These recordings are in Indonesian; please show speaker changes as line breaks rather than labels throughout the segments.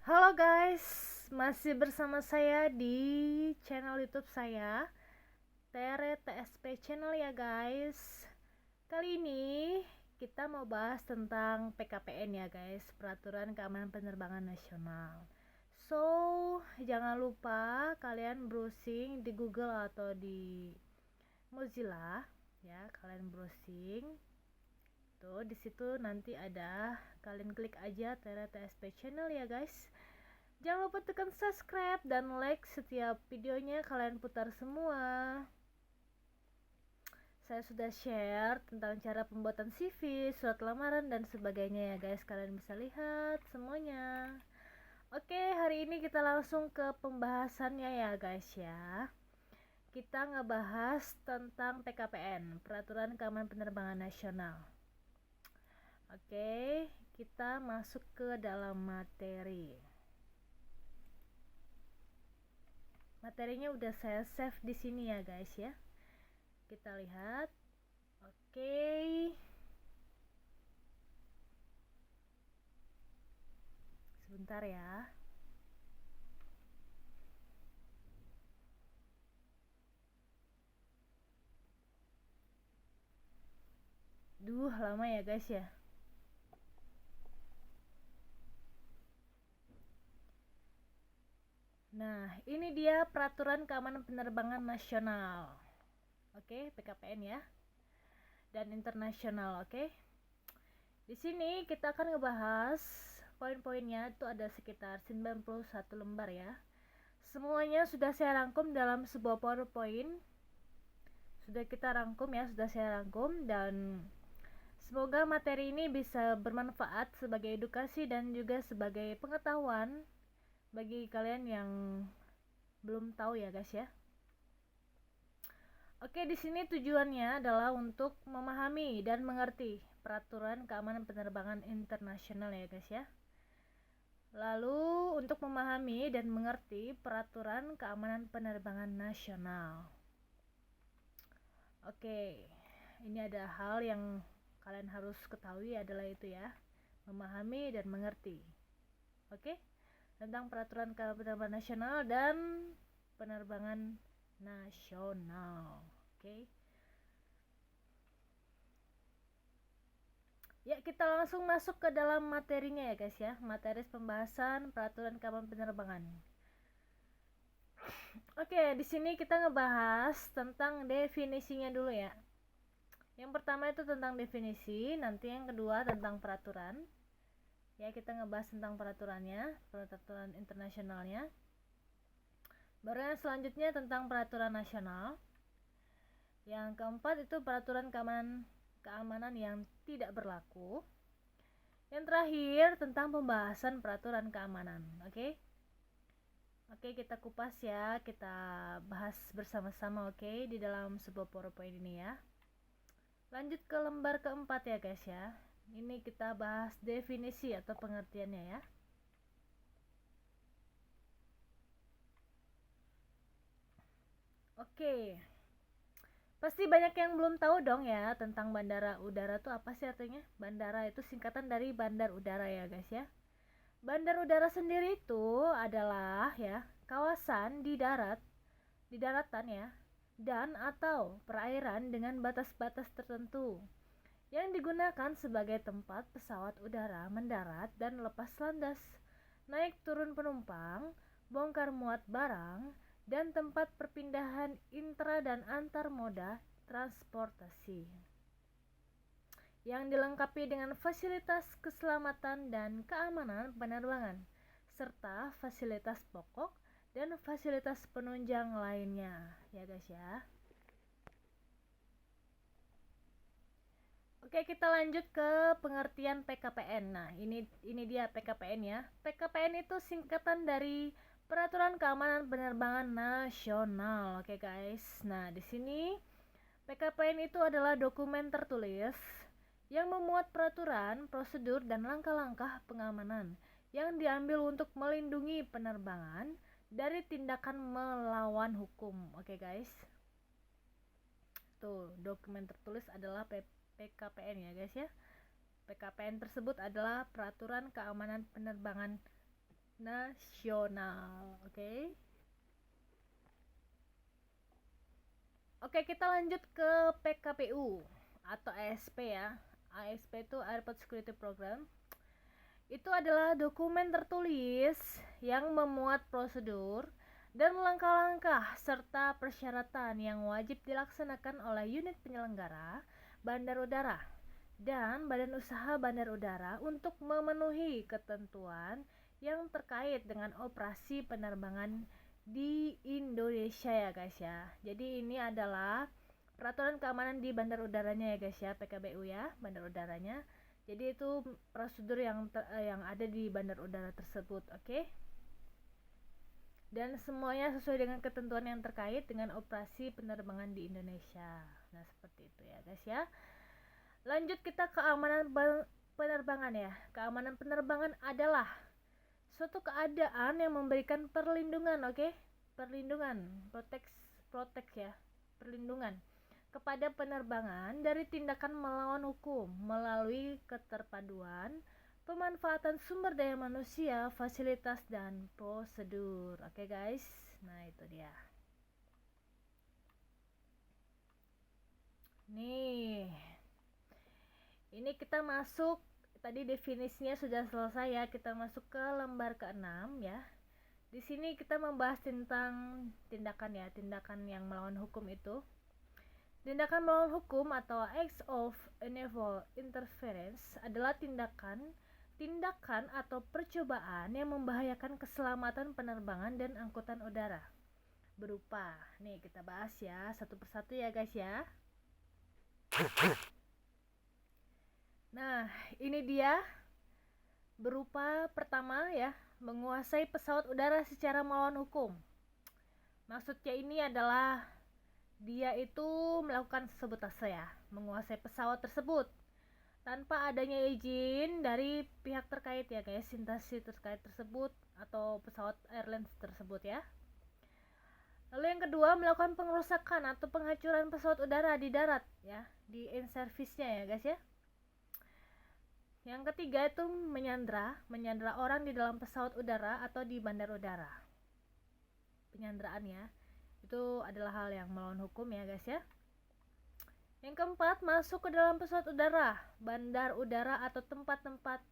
Halo guys, masih bersama saya di channel YouTube saya, Tere TSP Channel ya guys. Kali ini kita mau bahas tentang PKPN ya guys, Peraturan Keamanan Penerbangan Nasional. So, jangan lupa kalian browsing di Google atau di Mozilla ya, kalian browsing. Tuh, di situ nanti ada, kalian klik aja Tere TSP Channel ya guys. Jangan lupa tekan subscribe dan like setiap videonya kalian putar semua. Saya sudah share tentang cara pembuatan CV, surat lamaran dan sebagainya ya guys. Kalian bisa lihat semuanya. Oke, hari ini kita langsung ke pembahasannya ya guys ya. Kita ngebahas tentang PKPN, Peraturan Keamanan Penerbangan Nasional. Oke, kita masuk ke dalam materi. Materinya udah saya save di sini ya guys ya. Kita lihat. Oke. Sebentar ya. Duh, lama ya guys ya. Nah, ini dia Peraturan Keamanan Penerbangan Nasional. Oke, PKPN ya. Dan internasional, oke. Di sini kita akan ngebahas poin-poinnya, itu ada sekitar 91 lembar ya. Semuanya sudah saya rangkum dalam sebuah PowerPoint. Sudah kita rangkum ya, sudah saya rangkum, dan semoga materi ini bisa bermanfaat sebagai edukasi dan juga sebagai pengetahuan bagi kalian yang belum tahu ya guys ya. Oke, di sini tujuannya adalah untuk memahami dan mengerti peraturan keamanan penerbangan internasional ya guys ya. Lalu untuk memahami dan mengerti peraturan keamanan penerbangan nasional. Oke, ini ada hal yang kalian harus ketahui adalah itu ya, memahami dan mengerti. Oke, tentang peraturan keamanan penerbangan nasional dan penerbangan nasional. Oke. Ya, kita langsung masuk ke dalam materinya ya guys ya. Materi pembahasan peraturan keamanan penerbangan. Oke, di sini kita ngebahas tentang definisinya dulu ya. Yang pertama itu tentang definisi, nanti yang kedua tentang peraturan. Ya, kita ngebahas tentang peraturannya, peraturan internasionalnya. Baru yang selanjutnya tentang peraturan nasional. Yang keempat itu peraturan keamanan yang tidak berlaku. Yang terakhir tentang pembahasan peraturan keamanan. Oke. Oke, kita kupas ya, kita bahas bersama-sama di dalam sebuah PowerPoint ini ya. Lanjut ke lembar keempat ya guys ya. Ini kita bahas definisi atau pengertiannya ya. Oke. Pasti banyak yang belum tahu dong ya tentang bandara udara tuh apa sih artinya? Bandara itu singkatan dari bandar udara ya guys ya. Bandar udara sendiri itu adalah ya kawasan di daratan ya, dan atau perairan dengan batas-batas tertentu yang digunakan sebagai tempat pesawat udara mendarat dan lepas landas, naik turun penumpang, bongkar muat barang, dan tempat perpindahan intra dan antar moda transportasi yang dilengkapi dengan fasilitas keselamatan dan keamanan penerbangan serta fasilitas pokok dan fasilitas penunjang lainnya ya guys ya. Oke, kita lanjut ke pengertian PKPN. Nah, ini dia PKPN ya. PKPN itu singkatan dari Peraturan Keamanan Penerbangan Nasional. Oke, guys. Nah, di sini PKPN itu adalah dokumen tertulis yang memuat peraturan, prosedur, dan langkah-langkah pengamanan yang diambil untuk melindungi penerbangan dari tindakan melawan hukum. Oke, guys. Tuh, dokumen tertulis adalah PKPN ya guys ya. PKPN tersebut adalah Peraturan Keamanan Penerbangan nasional. Oke, kita lanjut ke PKPU atau ASP ya. ASP itu Airport Security Program. Itu adalah dokumen tertulis yang memuat prosedur dan langkah-langkah serta persyaratan yang wajib dilaksanakan oleh unit penyelenggara bandar udara dan badan usaha bandar udara untuk memenuhi ketentuan yang terkait dengan operasi penerbangan di Indonesia ya guys ya. Jadi ini adalah peraturan keamanan di bandar udaranya ya guys ya, PKBU ya, bandar udaranya. Jadi itu prosedur yang ada di bandar udara tersebut, oke? Dan semuanya sesuai dengan ketentuan yang terkait dengan operasi penerbangan di Indonesia. Nah, seperti itu ya, guys ya. Lanjut kita keamanan penerbangan ya. Keamanan penerbangan adalah suatu keadaan yang memberikan perlindungan, oke? Perlindungan, protect ya. Perlindungan kepada penerbangan dari tindakan melawan hukum melalui keterpaduan pemanfaatan sumber daya manusia, fasilitas, dan prosedur. Oke guys, nah itu dia. Nih, ini kita masuk, tadi definisinya sudah selesai ya, kita masuk ke lembar ke-6 ya. Di sini kita membahas tentang tindakan ya, tindakan yang melawan hukum itu. Tindakan melawan hukum atau acts of unlawful interference adalah tindakan atau percobaan yang membahayakan keselamatan penerbangan dan angkutan udara. Berupa, nih kita bahas ya satu persatu ya guys ya. Nah, ini dia berupa pertama ya, menguasai pesawat udara secara melawan hukum. Maksudnya ini adalah dia itu melakukan sabotase ya, menguasai pesawat tersebut tanpa adanya izin dari pihak terkait ya guys, instansi terkait tersebut atau pesawat airlines tersebut ya. Lalu yang kedua, melakukan pengerusakan atau penghancuran pesawat udara di darat ya, di in service-nya ya guys ya. Yang ketiga itu menyandra orang di dalam pesawat udara atau di bandar udara. Penyanderaan ya, itu adalah hal yang melawan hukum ya guys ya. Yang keempat, masuk ke dalam pesawat udara, bandar udara atau tempat-tempat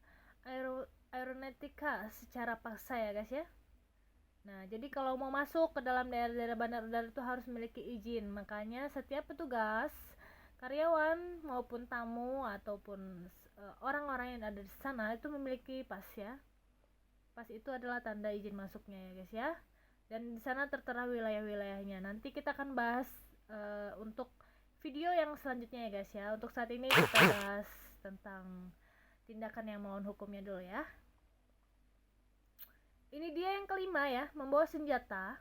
aeronautika secara paksa ya guys ya. Nah, jadi kalau mau masuk ke dalam daerah-daerah bandar udara itu harus memiliki izin. Makanya setiap petugas, karyawan maupun tamu ataupun orang-orang yang ada di sana itu memiliki pas ya. Pas itu adalah tanda izin masuknya ya guys ya. Dan di sana tertera wilayah-wilayahnya. Nanti kita akan bahas untuk video yang selanjutnya ya guys ya. Untuk saat ini kita bahas tentang tindakan yang melawan hukumnya dulu ya. Ini dia yang kelima ya, membawa senjata,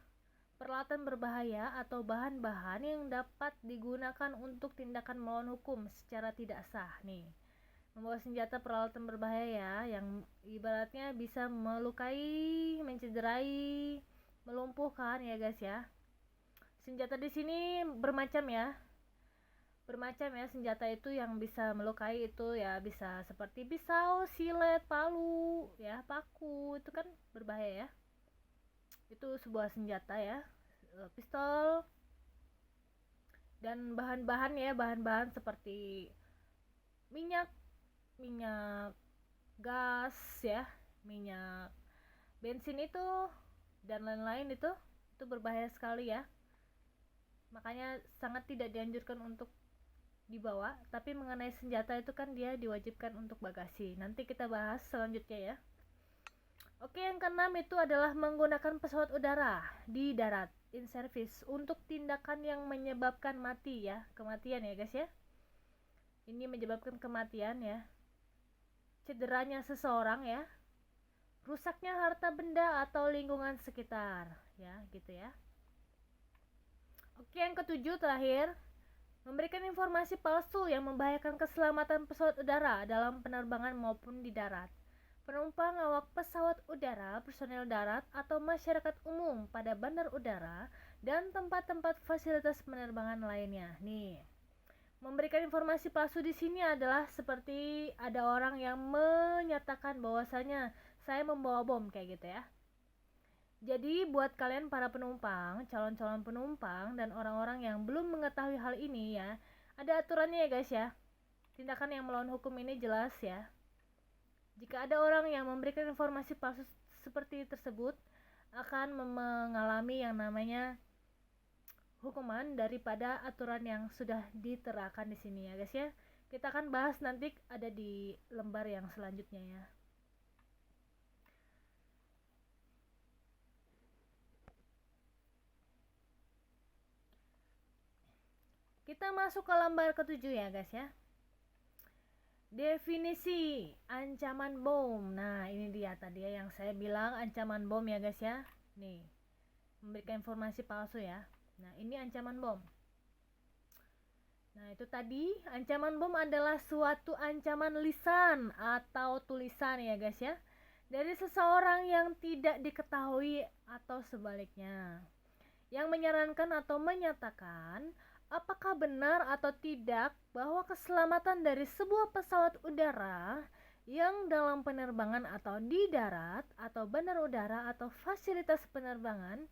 peralatan berbahaya atau bahan-bahan yang dapat digunakan untuk tindakan melawan hukum secara tidak sah nih. Membawa senjata, peralatan berbahaya yang ibaratnya bisa melukai, mencederai, melumpuhkan ya guys ya. Senjata di sini bermacam ya, senjata itu yang bisa melukai itu ya, bisa seperti pisau, silet, palu ya, paku, itu kan berbahaya ya. Itu sebuah senjata ya, pistol. Dan bahan-bahan ya, bahan-bahan seperti minyak gas ya, minyak bensin itu dan lain-lain itu berbahaya sekali ya. Makanya sangat tidak dianjurkan untuk dibawa, tapi mengenai senjata itu kan dia diwajibkan untuk bagasi. Nanti kita bahas selanjutnya ya. Oke, yang keenam itu adalah menggunakan pesawat udara di darat in service untuk tindakan yang menyebabkan mati ya, kematian ya guys ya. Ini menyebabkan kematian ya, cederanya seseorang ya, rusaknya harta benda atau lingkungan sekitar ya, gitu ya. Oke, yang ketujuh terakhir, memberikan informasi palsu yang membahayakan keselamatan pesawat udara dalam penerbangan maupun di darat. Penumpang, awak pesawat udara, personel darat, atau masyarakat umum pada bandar udara dan tempat-tempat fasilitas penerbangan lainnya. Nih, memberikan informasi palsu di sini adalah seperti ada orang yang menyatakan bahwasanya saya membawa bom kayak gitu ya. Jadi buat kalian para penumpang, calon-calon penumpang dan orang-orang yang belum mengetahui hal ini ya, ada aturannya ya guys ya. Tindakan yang melawan hukum ini jelas ya. Jika ada orang yang memberikan informasi palsu seperti tersebut, akan mengalami yang namanya hukuman daripada aturan yang sudah diterapkan di sini ya guys ya. Kita akan bahas nanti ada di lembar yang selanjutnya ya. Kita masuk ke lembar ketujuh ya guys ya. Definisi ancaman bom. Nah, ini dia tadi ya yang saya bilang ancaman bom ya guys ya. Nih, memberikan informasi palsu ya. Nah, ini ancaman bom. Nah, itu tadi ancaman bom adalah suatu ancaman lisan atau tulisan ya guys ya, dari seseorang yang tidak diketahui atau sebaliknya, yang menyarankan atau menyatakan apakah benar atau tidak bahwa keselamatan dari sebuah pesawat udara yang dalam penerbangan atau di darat atau bandar udara atau fasilitas penerbangan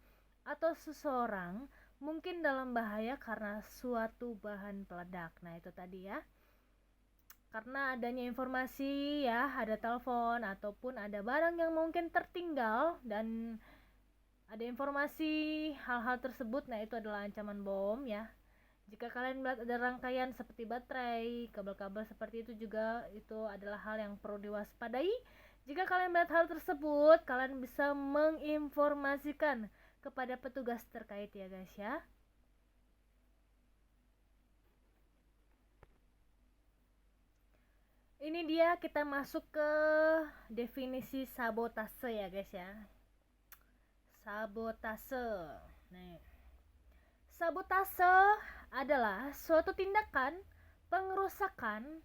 atau seseorang mungkin dalam bahaya karena suatu bahan peledak. Nah, itu tadi ya. Karena adanya informasi ya, ada telepon ataupun ada barang yang mungkin tertinggal dan ada informasi hal-hal tersebut, nah itu adalah ancaman bom ya. Jika kalian melihat ada rangkaian seperti baterai, kabel-kabel seperti itu juga, itu adalah hal yang perlu diwaspadai. Jika kalian melihat hal tersebut, kalian bisa menginformasikan kepada petugas terkait ya guys ya. Ini dia kita masuk ke definisi sabotase ya guys ya. Sabotase. Nih. Sabotase adalah suatu tindakan pengerusakan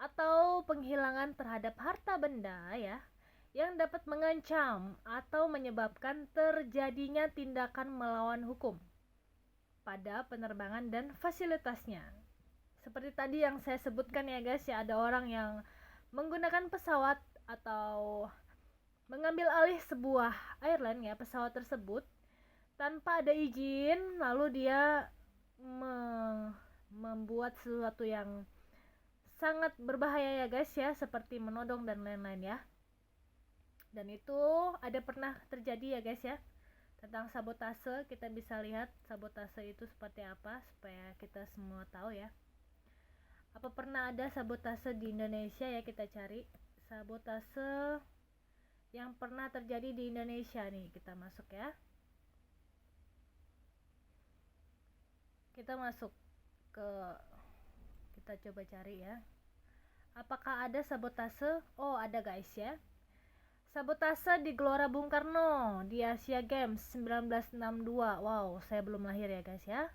atau penghilangan terhadap harta benda ya, yang dapat mengancam atau menyebabkan terjadinya tindakan melawan hukum pada penerbangan dan fasilitasnya. Seperti tadi yang saya sebutkan ya guys ya, ada orang yang menggunakan pesawat atau mengambil alih sebuah airline ya, pesawat tersebut tanpa ada izin, lalu dia membuat sesuatu yang sangat berbahaya ya guys ya, seperti menodong dan lain-lain ya. Dan itu ada pernah terjadi ya guys ya. Tentang sabotase, kita bisa lihat sabotase itu seperti apa supaya kita semua tahu ya. Apa pernah ada sabotase di Indonesia ya, kita cari sabotase yang pernah terjadi di Indonesia nih, kita masuk ya. Kita masuk ke, kita coba cari ya. Apakah ada sabotase? Oh, ada guys ya. Sabotase di Gelora Bung Karno di Asia Games 1962. Wow, saya belum lahir ya guys ya.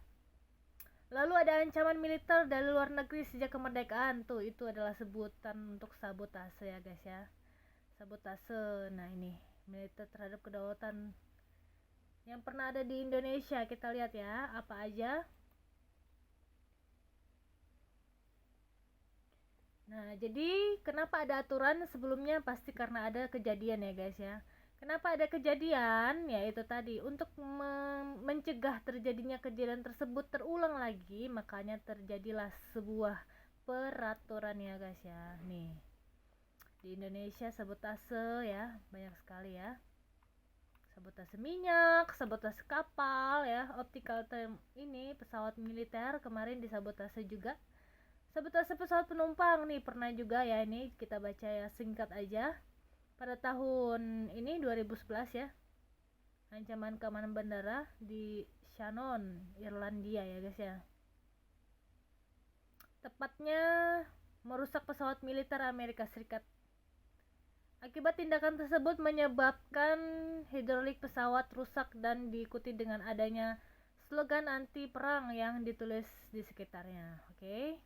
Lalu ada ancaman militer dari luar negeri sejak kemerdekaan. Tuh, itu adalah sebutan untuk sabotase ya guys ya. Sabotase. Nah, ini militer terhadap kedaulatan yang pernah ada di Indonesia. Kita lihat ya, apa aja. Nah, jadi kenapa ada aturan sebelumnya? Pasti karena ada kejadian ya guys ya. Kenapa ada kejadian? Ya itu tadi, untuk mencegah terjadinya kejadian tersebut terulang lagi, makanya terjadilah sebuah peraturan ya guys ya. Nih, di Indonesia sabotase ya, banyak sekali ya. Sabotase minyak, sabotase kapal ya, optical term ini pesawat militer kemarin disabotase juga. Sabotase pesawat penumpang nih pernah juga ya, ini kita baca ya singkat aja. Pada tahun ini 2011 ya, ancaman keamanan bandara di Shannon, Irlandia ya guys ya. Tepatnya merusak pesawat militer Amerika Serikat. Akibat tindakan tersebut menyebabkan hidrolik pesawat rusak dan diikuti dengan adanya slogan anti perang yang ditulis di sekitarnya. Oke.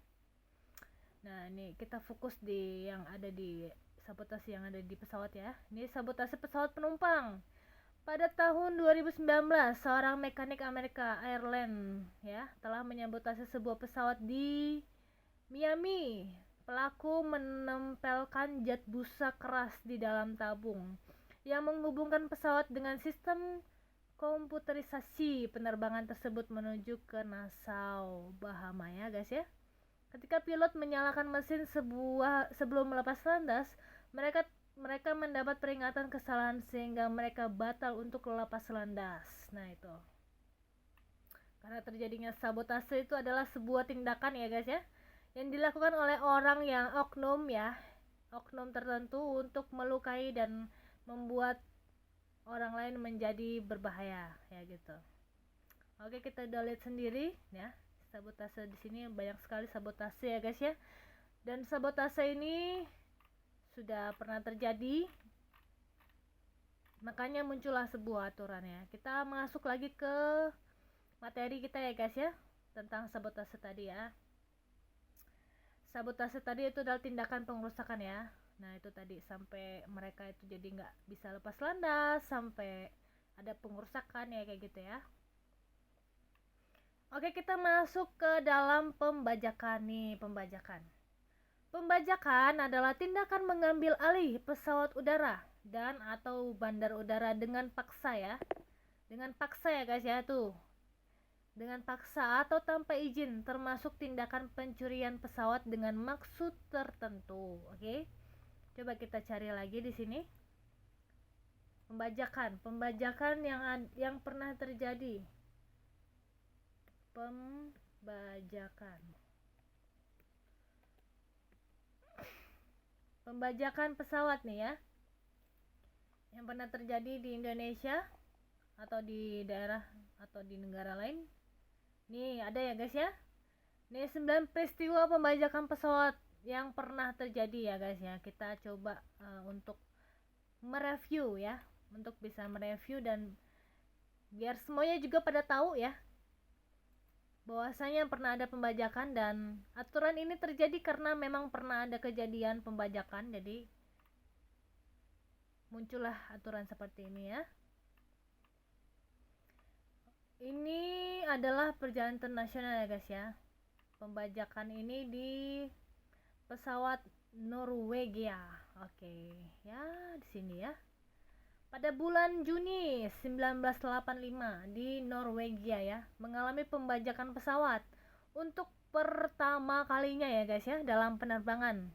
Nah, ini kita fokus di yang ada di sabotase yang ada di pesawat ya. Ini sabotase pesawat penumpang. Pada tahun 2019, seorang mekanik Amerika Airlines ya telah menyabotase sebuah pesawat di Miami. Pelaku menempelkan zat busa keras di dalam tabung yang menghubungkan pesawat dengan sistem komputerisasi penerbangan tersebut menuju ke Nassau, Bahama ya guys ya. Ketika pilot menyalakan mesin sebelum melepas landas, mereka mendapat peringatan kesalahan sehingga mereka batal untuk lepas landas. Nah itu. Karena terjadinya sabotase itu adalah sebuah tindakan ya guys ya, yang dilakukan oleh orang yang oknum tertentu untuk melukai dan membuat orang lain menjadi berbahaya ya gitu. Oke, kita udah lihat sendiri ya, sabotase di sini banyak sekali sabotase ya guys ya. Dan sabotase ini sudah pernah terjadi, makanya muncullah sebuah aturan ya. Kita masuk lagi ke materi kita ya guys ya, tentang sabotase tadi ya. Sabotase tadi itu adalah tindakan pengerusakan ya. Nah itu tadi sampai mereka itu jadi nggak bisa lepas landas, sampai ada pengerusakan ya kayak gitu ya. Oke, kita masuk ke dalam pembajakan nih. Pembajakan adalah tindakan mengambil alih pesawat udara dan atau bandar udara dengan paksa ya. Dengan paksa ya guys ya tuh. Dengan paksa atau tanpa izin, termasuk tindakan pencurian pesawat dengan maksud tertentu. Oke. Coba kita cari lagi di sini. Pembajakan yang pernah terjadi. Pembajakan pesawat nih ya. Yang pernah terjadi di Indonesia atau di daerah atau di negara lain. Nih, ada ya guys ya. Nih 9 peristiwa pembajakan pesawat yang pernah terjadi ya guys ya. Kita coba untuk mereview ya, untuk bisa mereview dan biar semuanya juga pada tahu ya bahwasanya pernah ada pembajakan, dan aturan ini terjadi karena memang pernah ada kejadian pembajakan, jadi muncullah aturan seperti ini ya. Ini adalah perjalanan internasional ya guys ya. Pembajakan ini di pesawat Norwegia. Oke, ya di sini ya. Pada bulan Juni 1985 di Norwegia ya, mengalami pembajakan pesawat untuk pertama kalinya ya guys ya, dalam penerbangan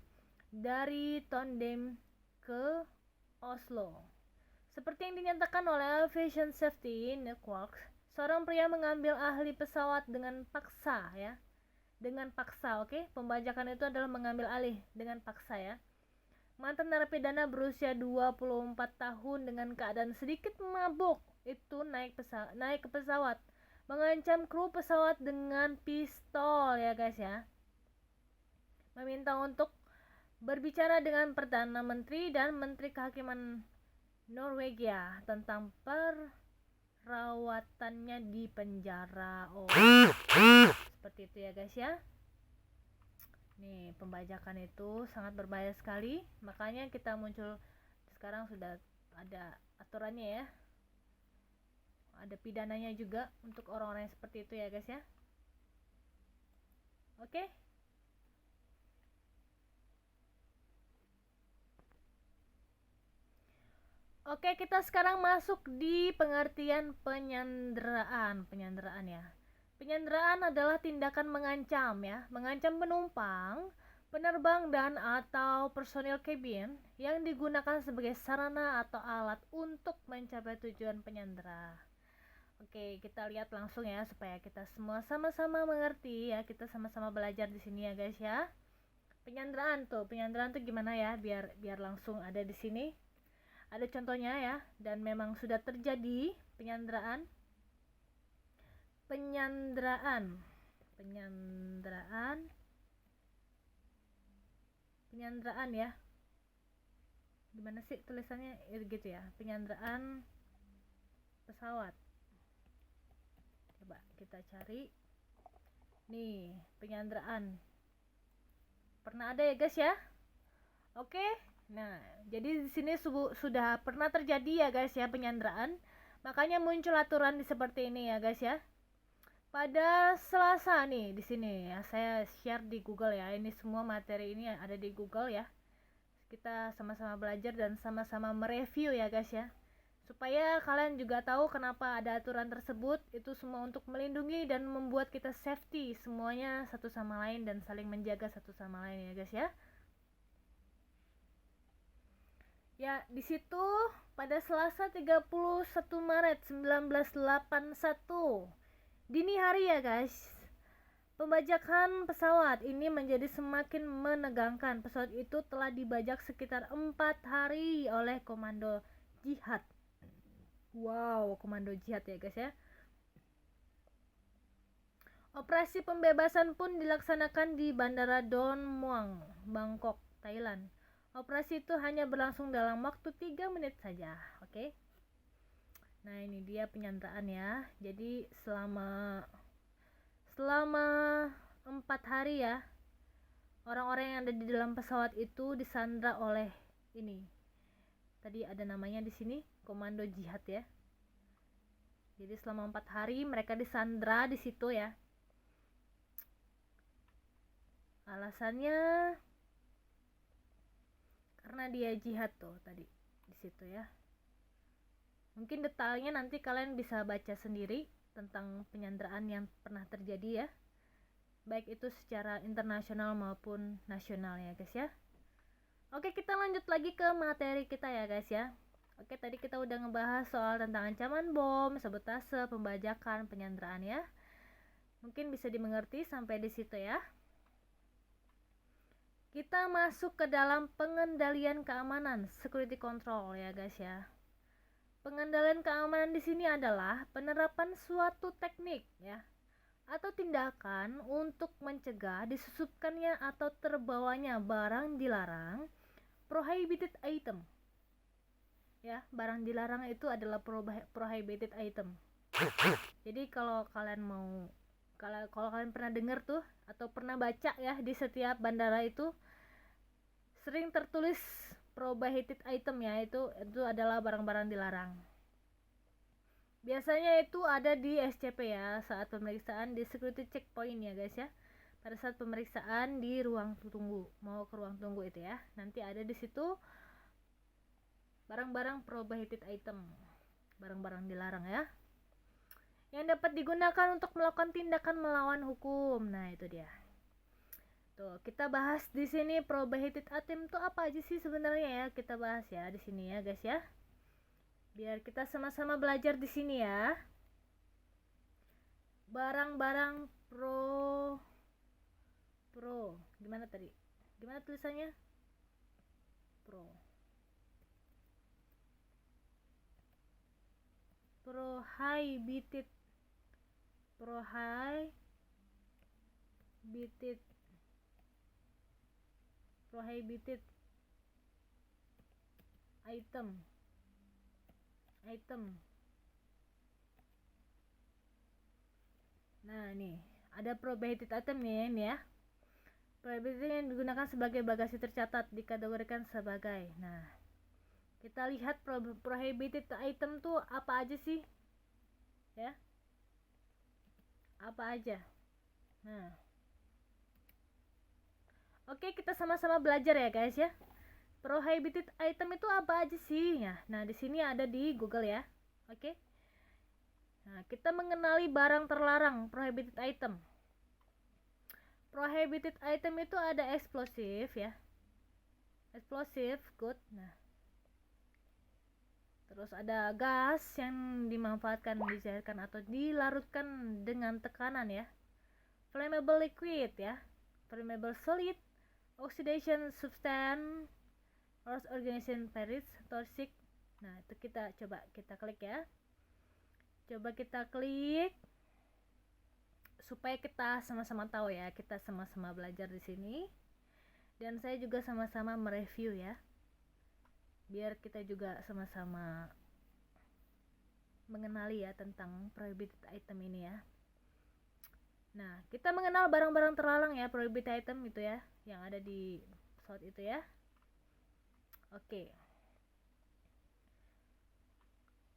dari Trondheim ke Oslo. Seperti yang dinyatakan oleh Aviation Safety Network, seorang pria mengambil ahli pesawat dengan paksa ya. Dengan paksa, oke? Pembajakan itu adalah mengambil alih dengan paksa ya. Mantan narapidana berusia 24 tahun dengan keadaan sedikit mabuk itu naik ke pesawat, mengancam kru pesawat dengan pistol ya guys ya. Meminta untuk berbicara dengan Perdana Menteri dan Menteri Kehakiman Norwegia tentang perawatannya di penjara. Oh, seperti itu ya guys ya. Nih, pembajakan itu sangat berbahaya sekali, makanya kita muncul sekarang sudah ada aturannya ya. Ada pidananya juga untuk orang-orang yang seperti itu ya guys ya. Oke. Oke, kita sekarang masuk di pengertian penyanderaan ya. Penyanderaan adalah tindakan mengancam ya, mengancam penumpang, penerbang dan atau personil kabin yang digunakan sebagai sarana atau alat untuk mencapai tujuan penyandera. Oke, kita lihat langsung ya supaya kita semua sama-sama mengerti ya, kita sama-sama belajar di sini ya guys ya. Penyanderaan tuh gimana ya, biar langsung ada di sini. Ada contohnya ya, dan memang sudah terjadi penyanderaan ya. Gimana sih tulisannya gitu ya, penyanderaan pesawat. Coba kita cari nih, penyanderaan pernah ada ya guys ya. Oke. Nah, jadi di sini sudah pernah terjadi ya guys ya penyanderaan. Makanya muncul aturan seperti ini ya guys ya. Pada Selasa nih di sini ya, saya share di Google ya. Ini semua materi ini ada di Google ya. Kita sama-sama belajar dan sama-sama mereview ya guys ya, supaya kalian juga tahu kenapa ada aturan tersebut. Itu semua untuk melindungi dan membuat kita safety semuanya satu sama lain dan saling menjaga satu sama lain ya guys ya. Ya, di situ pada Selasa 31 Maret 1981 dini hari ya guys, pembajakan pesawat ini menjadi semakin menegangkan. Pesawat itu telah dibajak sekitar 4 hari oleh komando jihad. Wow, komando jihad ya guys ya. Operasi pembebasan pun dilaksanakan di Bandara Don Muang, Bangkok, Thailand. Operasi itu hanya berlangsung dalam waktu 3 menit saja. Oke. Nah, ini dia penyanderaan ya. Jadi selama 4 hari ya, orang-orang yang ada di dalam pesawat itu disandra oleh ini. Tadi ada namanya di sini, komando jihad ya. Jadi selama 4 hari mereka disandra di situ ya. Alasannya karena dia jihad tuh tadi di situ ya. Mungkin detailnya nanti kalian bisa baca sendiri tentang penyanderaan yang pernah terjadi ya, baik itu secara internasional maupun nasional ya guys ya. Oke, kita lanjut lagi ke materi kita ya guys ya. Oke, tadi kita udah ngebahas soal tentang ancaman bom, sabotase, pembajakan, penyanderaan ya. Mungkin bisa dimengerti sampai di situ ya. Kita masuk ke dalam pengendalian keamanan, security control ya guys ya. Pengendalian keamanan di sini adalah penerapan suatu teknik ya atau tindakan untuk mencegah disusupkannya atau terbawanya barang dilarang, prohibited item. Ya, barang dilarang itu adalah prohibited item. Jadi kalau kalian pernah dengar tuh atau pernah baca ya, di setiap bandara itu sering tertulis prohibited item ya, itu adalah barang-barang dilarang. Biasanya itu ada di SCP ya, saat pemeriksaan di security checkpoint ya guys ya. Pada saat pemeriksaan di ruang tunggu, mau ke ruang tunggu itu ya, nanti ada di situ barang-barang prohibited item, barang-barang dilarang ya, yang dapat digunakan untuk melakukan tindakan melawan hukum. Nah, itu dia. Tuh, kita bahas di sini prohibited item itu apa aja sih sebenarnya ya, kita bahas ya di sini ya guys ya. Biar kita sama-sama belajar di sini ya. Barang-barang gimana tadi? Gimana tulisannya? Prohibited item. Nah, nih ada prohibited item nih ini ya. Prohibited yang digunakan sebagai bagasi tercatat dikategorikan sebagai. Nah, kita lihat prohibited item tuh apa aja sih? Ya. Apa aja? Nah. Oke, kita sama-sama belajar ya guys ya. Prohibited item itu apa aja sih? Ya, nah di sini ada di Google ya. Oke. Nah, kita mengenali barang terlarang, prohibited item. Prohibited item itu ada eksplosif ya. Explosive good. Nah. Terus ada gas yang dimanfaatkan, dicairkan atau dilarutkan dengan tekanan ya. Flammable liquid ya. Flammable solid, oxidation substance, organization perits, toxic. Nah, itu kita coba kita klik ya. Coba kita klik supaya kita sama-sama tahu ya, kita sama-sama belajar di sini. Dan saya juga sama-sama mereview ya. Biar kita juga sama-sama mengenali ya tentang prohibited item ini ya. Nah, kita mengenal barang-barang terlarang ya, prohibited item itu ya, yang ada di pesawat itu ya. Oke.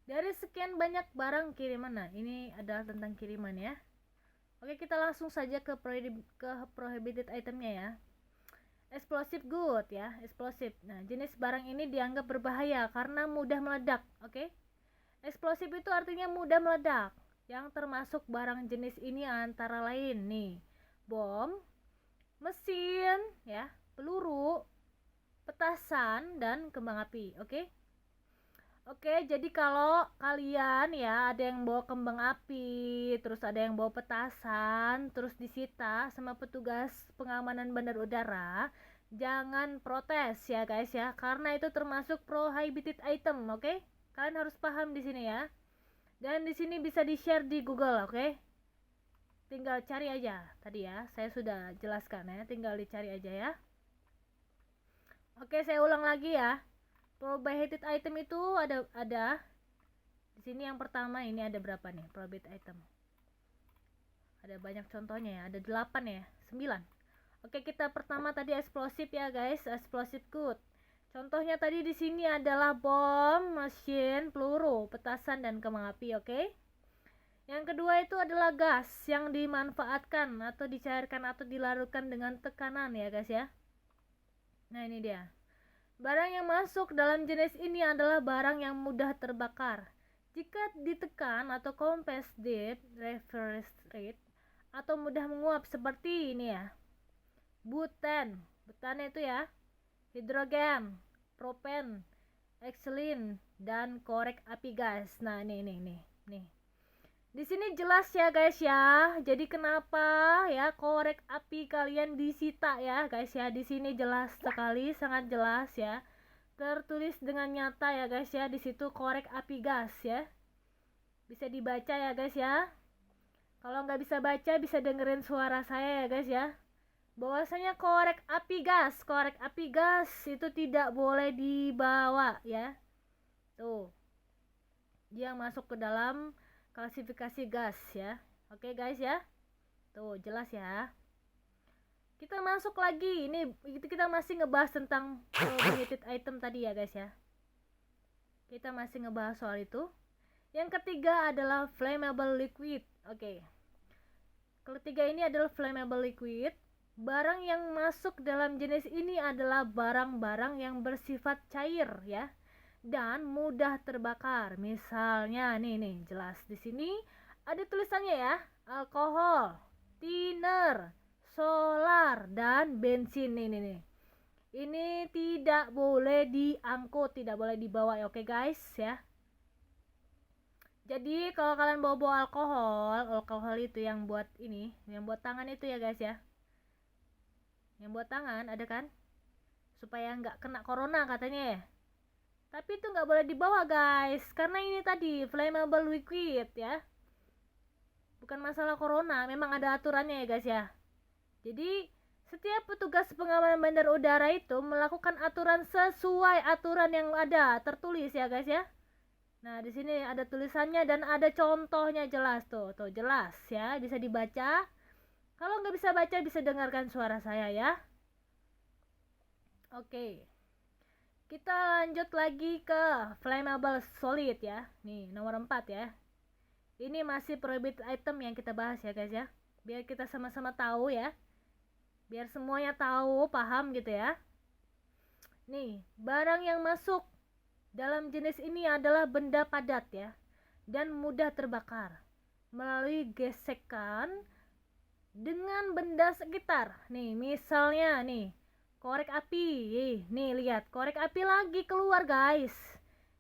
Dari sekian banyak barang kiriman, nah ini adalah tentang kiriman ya. Oke, kita langsung saja ke prohibited itemnya ya. Explosive good ya, explosive. Nah, jenis barang ini dianggap berbahaya karena mudah meledak, oke? Eksplosif itu artinya mudah meledak. Yang termasuk barang jenis ini antara lain nih, bom, mesin, ya, peluru, petasan, dan kembang api, oke? Oke, jadi kalau kalian ya ada yang bawa kembang api, terus ada yang bawa petasan, terus disita sama petugas pengamanan bandar udara, jangan protes ya guys ya, karena itu termasuk prohibited item, oke? Kalian harus paham di sini ya. Dan di sini bisa di-share di Google, oke? Tinggal cari aja tadi ya, saya sudah jelaskan ya, tinggal dicari aja ya. Oke, saya ulang lagi ya. Prohibited item itu ada di sini. Yang pertama ini ada berapa nih prohibited item? Ada banyak contohnya ya, ada 8 ya, 9. Oke, kita pertama tadi eksplosif ya guys, explosive good. Contohnya tadi di sini adalah bom, mesin, peluru, petasan, dan kembang api, oke? Yang kedua itu adalah gas yang dimanfaatkan atau dicairkan atau dilarutkan dengan tekanan ya guys ya. Nah, ini dia. Barang yang masuk dalam jenis ini adalah barang yang mudah terbakar. Jika ditekan atau compressed deep, refrigerate, atau mudah menguap seperti ini ya. Butan itu ya. Hidrogen, propen, ethylene, dan korek api gas. Nah, nih. Di sini jelas ya guys ya. Jadi kenapa ya korek api kalian disita ya guys ya. Di sini jelas sekali, sangat jelas ya. Tertulis dengan nyata ya guys ya. Di situ korek api gas ya. Bisa dibaca ya guys ya. Kalau nggak bisa baca bisa dengerin suara saya ya guys ya. Bahwasanya korek api gas itu tidak boleh dibawa ya. Tuh. Dia masuk ke dalam klasifikasi gas ya. Oke guys ya. Tuh jelas ya. Kita masuk lagi. Ini kita masih ngebahas tentang prohibited item tadi ya guys ya. Kita masih ngebahas soal itu. Yang ketiga adalah flammable liquid. Oke. Ketiga ini adalah flammable liquid. Barang yang masuk dalam jenis ini adalah barang-barang yang bersifat cair ya. Dan mudah terbakar. Misalnya nih jelas di sini ada tulisannya ya, alkohol, thinner, solar, dan bensin nih. Ini tidak boleh diangkut, tidak boleh dibawa ya, oke guys ya. Jadi kalau kalian bawa alkohol itu yang buat ini, yang buat tangan itu ya guys ya. Yang buat tangan ada kan? Supaya nggak kena corona katanya ya. Tapi itu nggak boleh dibawa guys, karena ini tadi flammable liquid ya. Bukan masalah corona, memang ada aturannya ya guys ya. Jadi setiap petugas pengamanan bandar udara itu melakukan aturan sesuai aturan yang ada tertulis ya guys ya. Nah di sini ada tulisannya dan ada contohnya jelas tuh jelas ya, bisa dibaca. Kalau nggak bisa baca bisa dengarkan suara saya ya. Oke. Kita lanjut lagi ke flammable solid ya. Nih, nomor 4 ya. Ini masih prohibited item yang kita bahas ya guys ya. Biar kita sama-sama tahu ya. Biar semuanya tahu, paham gitu ya. Nih, barang yang masuk dalam jenis ini adalah benda padat ya. Dan mudah terbakar melalui gesekan dengan benda sekitar. Nih, misalnya nih korek api. Nih lihat, korek api lagi keluar guys.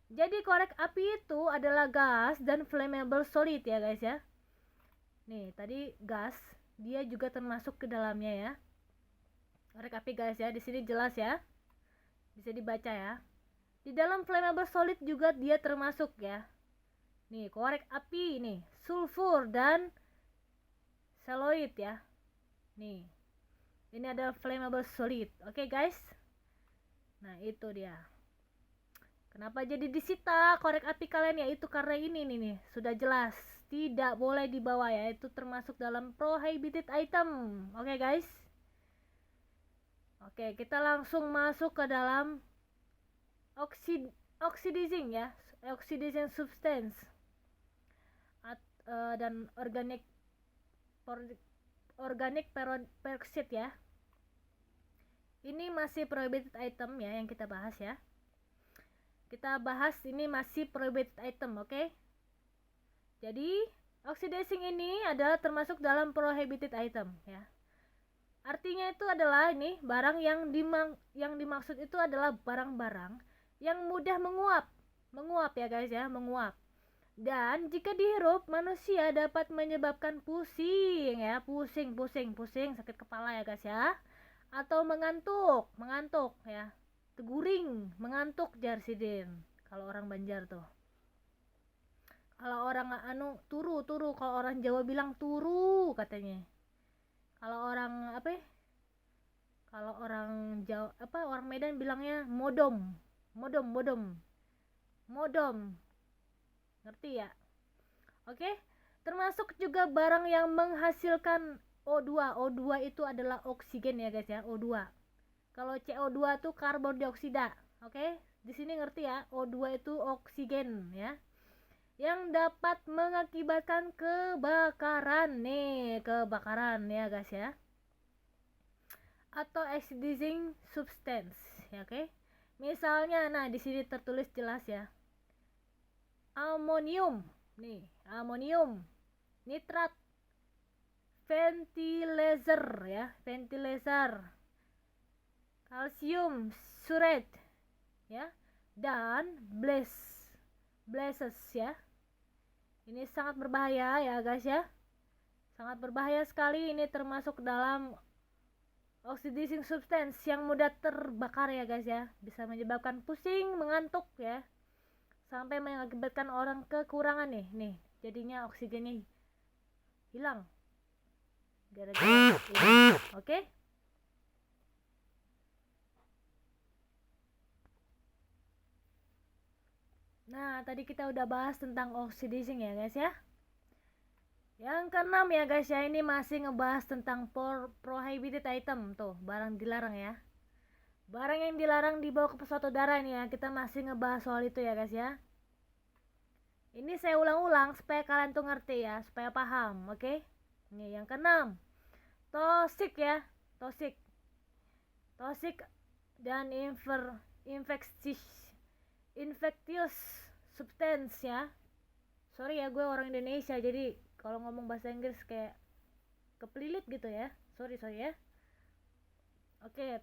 Jadi korek api itu adalah gas dan flammable solid ya guys ya. Nih tadi gas, dia juga termasuk ke dalamnya ya. Korek api guys ya, di sini jelas ya. Bisa dibaca ya. Di dalam flammable solid juga dia termasuk ya. Nih korek api nih, sulfur dan seloid ya. Nih. Ini ada flammable solid. Oke guys. Nah itu dia. Kenapa jadi disita korek api kalian ya? Itu karena ini nih. Sudah jelas. Tidak boleh dibawa ya. Itu termasuk dalam prohibited item. Oke guys. Oke, kita langsung masuk ke dalam oxidizing ya. Oxidizing substance. Dan organic peroxide ya. Ini masih prohibited item ya yang kita bahas ya. Kita bahas ini masih prohibited item, oke? Jadi, oxidizing ini adalah termasuk dalam prohibited item ya. Artinya itu adalah ini barang yang dimaksud itu adalah barang-barang yang mudah menguap ya guys ya, menguap. Dan jika dihirup, manusia dapat menyebabkan pusing ya, pusing sakit kepala ya guys ya, atau mengantuk ya, teguring, mengantuk Jarsidin. Kalau orang Banjar tuh. Kalau orang turu, kalau orang Jawa bilang turu katanya. Kalau orang apa ya? Kalau orang Jawa orang Medan bilangnya modom. Modom. Ngerti ya? Oke? Termasuk juga barang yang menghasilkan O2. O2 itu adalah oksigen ya guys ya, O2. Kalau CO2 itu karbon dioksida. Oke? Di sini ngerti ya? O2 itu oksigen ya. Yang dapat mengakibatkan kebakaran ya guys ya, atau oxidizing substance ya, oke. Misalnya nah di sini tertulis jelas ya, amonium nitrat, ventilator, kalsium surate ya, dan blazes ya. Ini sangat berbahaya ya guys ya, sangat berbahaya sekali. Ini termasuk dalam oxidizing substance yang mudah terbakar ya guys ya, bisa menyebabkan pusing, mengantuk ya, sampai mengakibatkan orang kekurangan nih jadinya oksigennya hilang gara-gara ini. Oke? Nah, tadi kita udah bahas tentang oxidizing ya guys ya. Yang keenam ya guys ya, ini masih ngebahas tentang prohibited item tuh, barang dilarang ya. Barang yang dilarang dibawa ke pesawat udara nih ya, kita masih ngebahas soal itu ya guys ya. Ini saya ulang-ulang supaya kalian tuh ngerti ya, supaya paham, oke? Ini yang keenam, toxic ya, toxic dan infectious substance ya. Sorry ya, gue orang Indonesia jadi kalau ngomong bahasa Inggris kayak kepelilit gitu ya, sorry ya. Oke,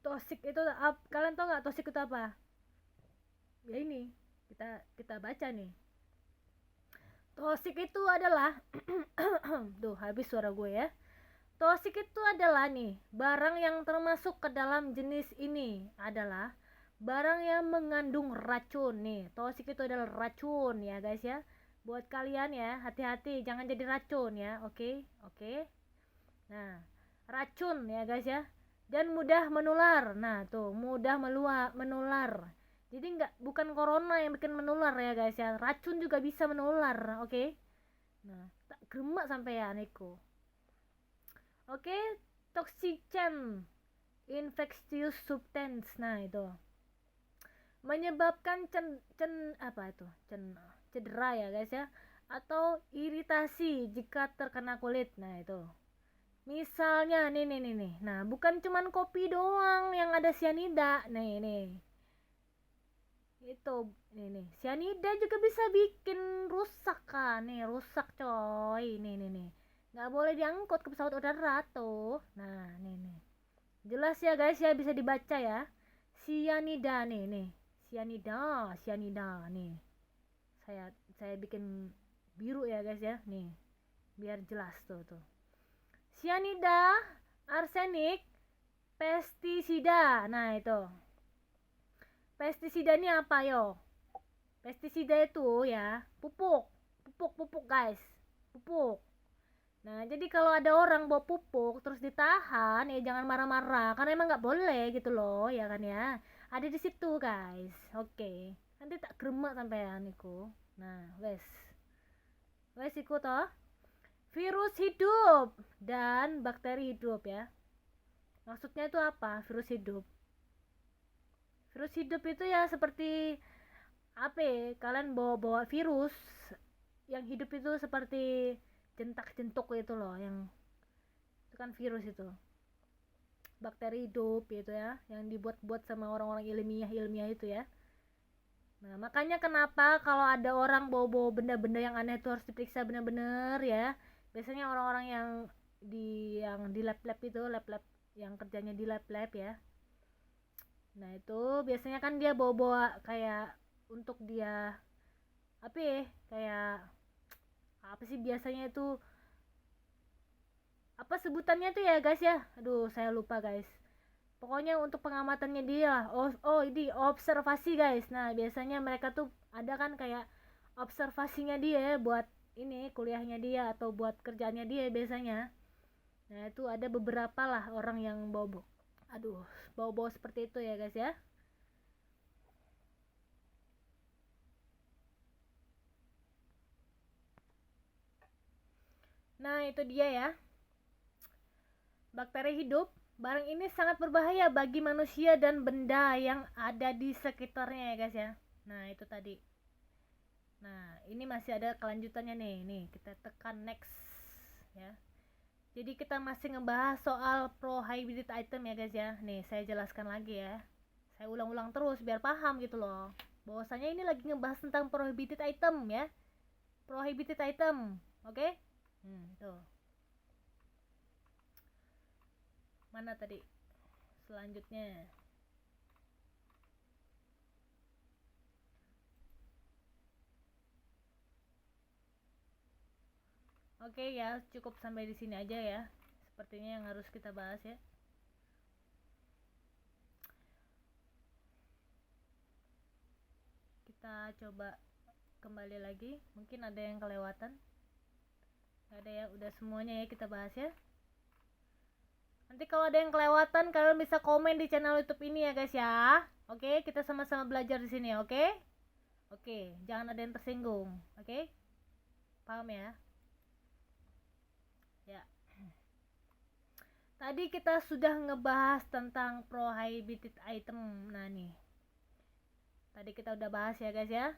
toxic itu kalian tau nggak toxic itu apa? Ya ini kita baca nih. Toxic itu adalah tuh habis suara gue ya. Toxic itu adalah nih barang yang termasuk ke dalam jenis ini adalah barang yang mengandung racun nih. Toxic itu adalah racun ya guys ya. Buat kalian ya, hati-hati jangan jadi racun ya. Oke. Nah, racun ya guys ya. Dan mudah menular. Nah, tuh mudah menular. Jadi bukan corona yang bikin menular ya guys ya. Racun juga bisa menular, oke? Nah, tak gemak sampean iku. Oke, toxicant, infectious substance. Nah, itu menyebabkan cedera ya guys ya, atau iritasi jika terkena kulit. Nah, itu misalnya nih. Nah, bukan cuman kopi doang yang ada sianida. Nih itu nih sianida juga bisa bikin rusak kan. Nih rusak coy. Nih nggak boleh diangkut ke pesawat udara tuh. Nah nih jelas ya guys ya, bisa dibaca ya, sianida nih sianida nih, saya bikin biru ya guys ya, nih biar jelas tuh sianida, arsenik, pestisida. Nah itu pestisida ini apa yo? Pestisida itu ya pupuk guys, pupuk. Nah, jadi kalau ada orang bawa pupuk terus ditahan ya jangan marah-marah karena emang nggak boleh gitu loh ya kan ya. Ada di situ guys. Oke. Nanti tak geremak sampean iku. Nah, wes iku toh. Virus hidup dan bakteri hidup ya. Maksudnya itu apa? Virus hidup. Virus hidup itu ya seperti apa ya? Kalian bawa virus yang hidup itu seperti jentak-jentuk itu loh, yang itu kan virus itu. bakteri hidup gitu ya, yang dibuat-buat sama orang-orang ilmiah itu ya. Nah, makanya kenapa kalau ada orang bawa-bawa benda-benda yang aneh itu harus diperiksa benar-benar ya. Biasanya orang-orang yang di lab-lab itu, lab-lab yang kerjanya di lab-lab ya. Nah, itu biasanya kan dia bawa-bawa kayak untuk dia apa ya? Kayak apa sih biasanya itu, apa sebutannya tuh ya guys ya, aduh saya lupa guys, pokoknya untuk pengamatannya dia lah. Ini observasi guys. Nah biasanya mereka tuh ada kan kayak observasinya dia buat ini kuliahnya dia atau buat kerjanya dia biasanya. Nah itu ada beberapa lah orang yang bawa-bawa seperti itu ya guys ya. Nah itu dia ya, bakteri hidup. Barang ini sangat berbahaya bagi manusia dan benda yang ada di sekitarnya ya guys ya. Nah itu tadi. Nah ini masih ada kelanjutannya nih. Nih kita tekan next ya. Jadi kita masih ngebahas soal prohibited item ya guys ya. Nih saya jelaskan lagi ya. Saya ulang-ulang terus biar paham gitu loh. Bahwasanya ini lagi ngebahas tentang prohibited item ya. Prohibited item. Oke? Okay? Tuh. Mana tadi? Selanjutnya. Oke ya, cukup sampai di sini aja ya. Sepertinya yang harus kita bahas ya. Kita coba kembali lagi. Mungkin ada yang kelewatan. Gak ada ya, udah semuanya ya kita bahas ya. Nanti kalau ada yang kelewatan kalian bisa komen di channel YouTube ini ya guys ya. Oke, kita sama-sama belajar di sini, oke? Oke, jangan ada yang tersinggung, oke? Paham ya? Ya. Tadi kita sudah ngebahas tentang prohibited item. Nah nih, tadi kita udah bahas ya guys ya.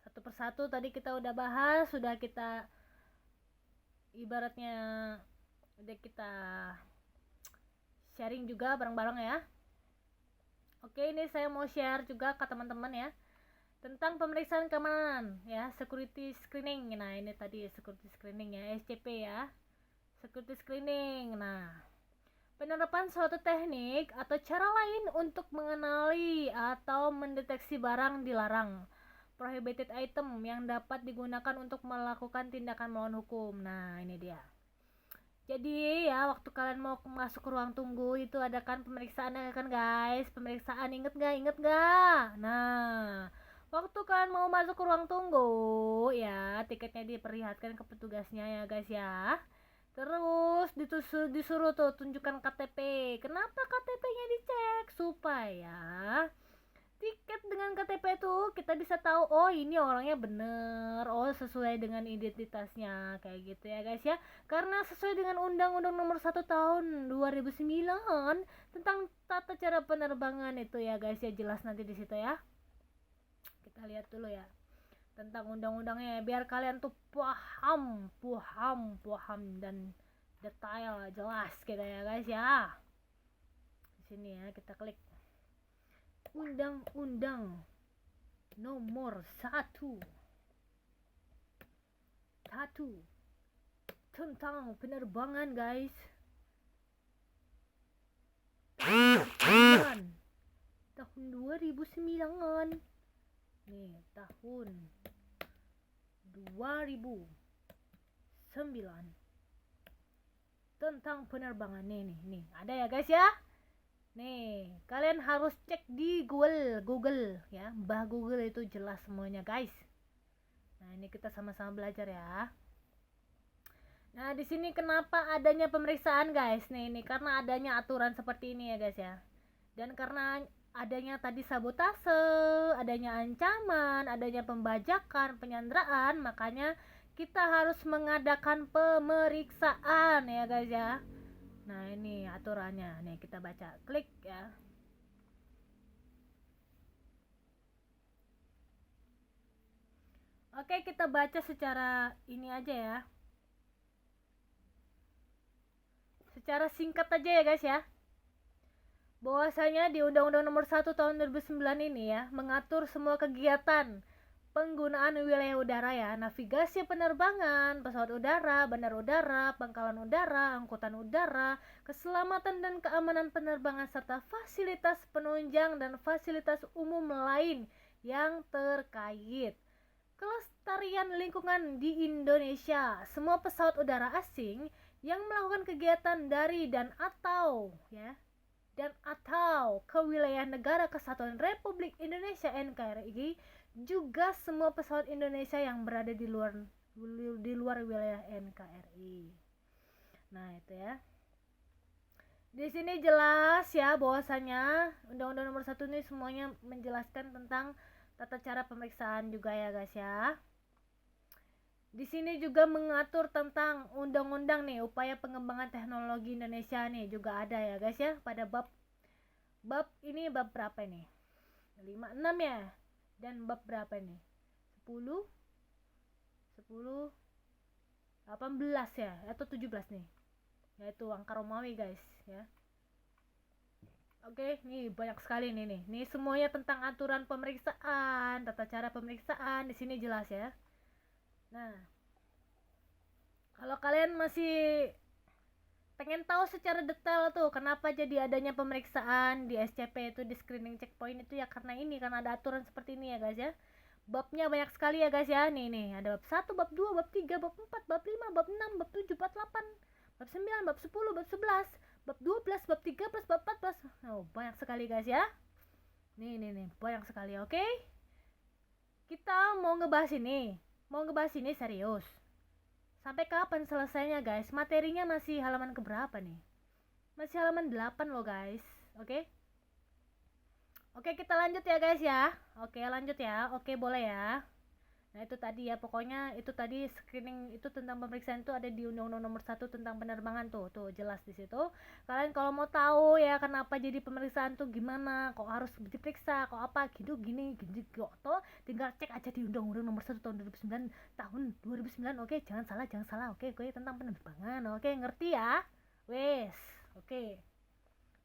Satu persatu tadi kita udah bahas, sudah kita ibaratnya udah kita sharing juga bareng-bareng ya. Oke, ini saya mau share juga ke teman-teman ya tentang pemeriksaan keamanan ya, security screening. Nah ini tadi security screening ya, SCP ya, security screening. Nah penerapan suatu teknik atau cara lain untuk mengenali atau mendeteksi barang dilarang, prohibited item yang dapat digunakan untuk melakukan tindakan melawan hukum. Nah ini dia. Jadi ya waktu kalian mau masuk ke ruang tunggu itu ada kan pemeriksaan ya kan guys, pemeriksaan, inget gak? Nah waktu kalian mau masuk ke ruang tunggu ya, tiketnya diperlihatkan ke petugasnya ya guys ya. Terus disuruh tuh tunjukkan KTP. Kenapa KTP-nya dicek? Supaya tiket dengan KTP itu kita bisa tahu, oh ini orangnya bener, oh sesuai dengan identitasnya, kayak gitu ya guys ya. Karena sesuai dengan Undang-Undang Nomor 1 Tahun 2009 tentang tata cara penerbangan itu ya guys ya, jelas nanti di situ ya. Kita lihat dulu ya tentang undang-undangnya biar kalian tuh paham dan detail jelas gitu ya guys ya. Di sini ya kita klik Undang-Undang Nomor 1 tentang penerbangan guys. Tahun 2009. Nih, tahun 2009 tentang penerbangan. Nih ada ya guys ya. Nih kalian harus cek di Google ya, Mbah Google itu jelas semuanya guys. Nah ini kita sama-sama belajar ya. Nah di sini kenapa adanya pemeriksaan guys? Nih ini karena adanya aturan seperti ini ya guys ya, dan karena adanya tadi sabotase, adanya ancaman, adanya pembajakan, penyanderaan, makanya kita harus mengadakan pemeriksaan ya guys ya. Nah ini aturannya, nih kita baca, klik ya. Oke, kita baca secara ini aja ya, secara singkat aja ya guys ya. bahwasanya di Undang-Undang Nomor 1 Tahun 2009 ini ya mengatur semua kegiatan penggunaan wilayah udara ya, navigasi penerbangan, pesawat udara, bandar udara, pangkalan udara, angkutan udara, keselamatan dan keamanan penerbangan serta fasilitas penunjang dan fasilitas umum lain yang terkait. Kelestarian lingkungan di Indonesia. Semua pesawat udara asing yang melakukan kegiatan dari dan atau ke wilayah Negara Kesatuan Republik Indonesia NKRI, juga semua pesawat Indonesia yang berada di luar wilayah NKRI. Nah, itu ya. Di sini jelas ya bahwasanya Undang-Undang Nomor 1 ini semuanya menjelaskan tentang tata cara pemeriksaan juga ya, guys ya. Di sini juga mengatur tentang undang-undang nih, upaya pengembangan teknologi Indonesia nih juga ada ya, guys ya, pada bab ini bab berapa nih? 5, 6 ya. Dan bab berapa nih? 10 18 ya atau 17 nih. Yaitu angka Romawi, guys ya. Oke, nih banyak sekali nih. Nih semuanya tentang aturan pemeriksaan, tata cara pemeriksaan di sini jelas ya. Nah, kalau kalian masih pengen tahu secara detail tuh kenapa jadi adanya pemeriksaan di SCP itu, di screening checkpoint itu ya, karena ada aturan seperti ini ya, guys ya. Babnya banyak sekali ya, guys ya. Nih ada bab 1, bab 2, bab 3, bab 4, bab 5, bab 6, bab 7, bab 8, bab 9, bab 10, bab 11, bab 12, bab 13, bab 14. Oh, banyak sekali, guys ya. Nih banyak sekali. Oke, kita mau ngebahas ini serius. Sampai kapan selesainya, guys? Materinya masih halaman keberapa nih? Masih halaman 8 loh, guys. Oke? Oke, kita lanjut ya, guys ya. Oke, lanjut ya. Oke, boleh ya. Nah, itu tadi ya, pokoknya itu tadi screening itu tentang pemeriksaan itu ada di Undang-Undang Nomor 1 tentang penerbangan tuh jelas di situ. Kalian kalau mau tahu ya kenapa jadi pemeriksaan tuh gimana, kok harus diperiksa, kok apa gitu gini kok tuh tinggal cek aja di Undang-Undang Nomor 1 tahun 2009. Oke, jangan salah. Oke, tentang penerbangan. Oke, ngerti ya? Wes. Oke.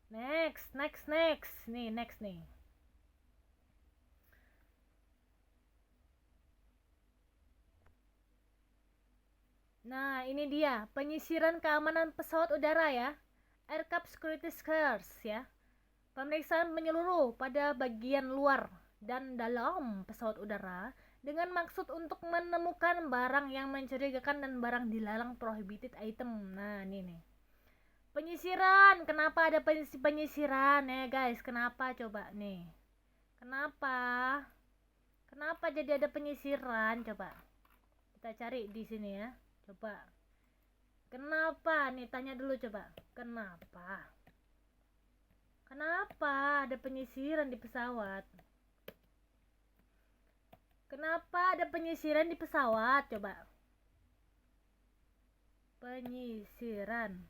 Next. Next nih. Nah, ini dia penyisiran keamanan pesawat udara ya, Aircraft Security Scars ya. Pemeriksaan menyeluruh pada bagian luar dan dalam pesawat udara dengan maksud untuk menemukan barang yang mencurigakan dan barang dilarang prohibited item. Nah, ini nih. Penyisiran, kenapa ada penyisiran ya, guys? Kenapa coba nih? Kenapa jadi ada penyisiran? Coba kita cari di sini ya. Coba. Kenapa? Nih tanya dulu coba. Kenapa ada penyisiran di pesawat? Kenapa ada penyisiran di pesawat? Coba. Penyisiran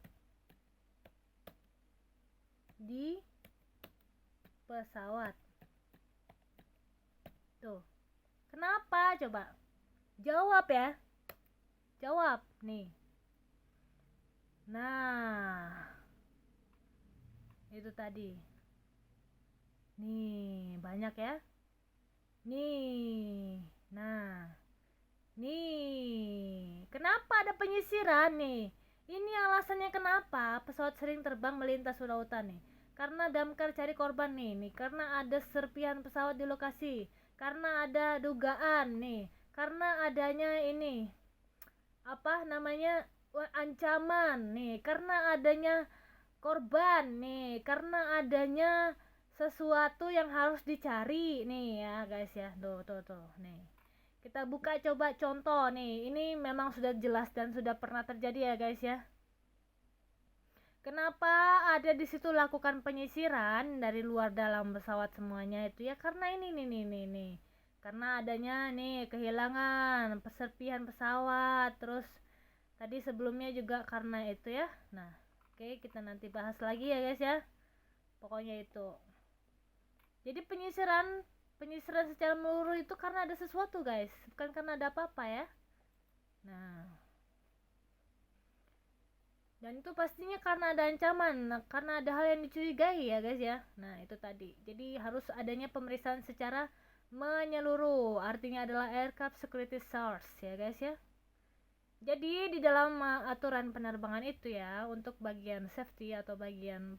di pesawat. Tuh. Kenapa? Coba. Jawab ya. Jawab nih. Nah, itu tadi. Nih, banyak ya. Nih. Nah. Nih. Kenapa ada penyisiran nih? Ini alasannya kenapa pesawat sering terbang melintas lautan nih. Karena damkar cari korban nih. Karena ada serpihan pesawat di lokasi. Karena ada dugaan nih. Karena adanya ini ancaman nih, karena adanya korban nih, karena adanya sesuatu yang harus dicari nih ya, guys ya. Tuh nih, kita buka coba contoh nih. Ini memang sudah jelas dan sudah pernah terjadi ya, guys ya. Kenapa ada di situ lakukan penyisiran dari luar dalam pesawat semuanya itu ya, karena ini nih. Karena adanya nih kehilangan serpihan pesawat, terus tadi sebelumnya juga karena itu ya. Nah, oke, kita nanti bahas lagi ya, guys ya. Pokoknya itu. Jadi penyisiran secara menyeluruh itu karena ada sesuatu, guys, bukan karena ada apa-apa ya. Nah, Dan itu pastinya karena ada ancaman, karena ada hal yang dicurigai ya guys ya. Nah itu tadi, jadi harus adanya pemeriksaan secara menyeluruh, artinya adalah aircraft security source ya guys ya. Jadi di dalam aturan penerbangan itu ya, untuk bagian safety atau bagian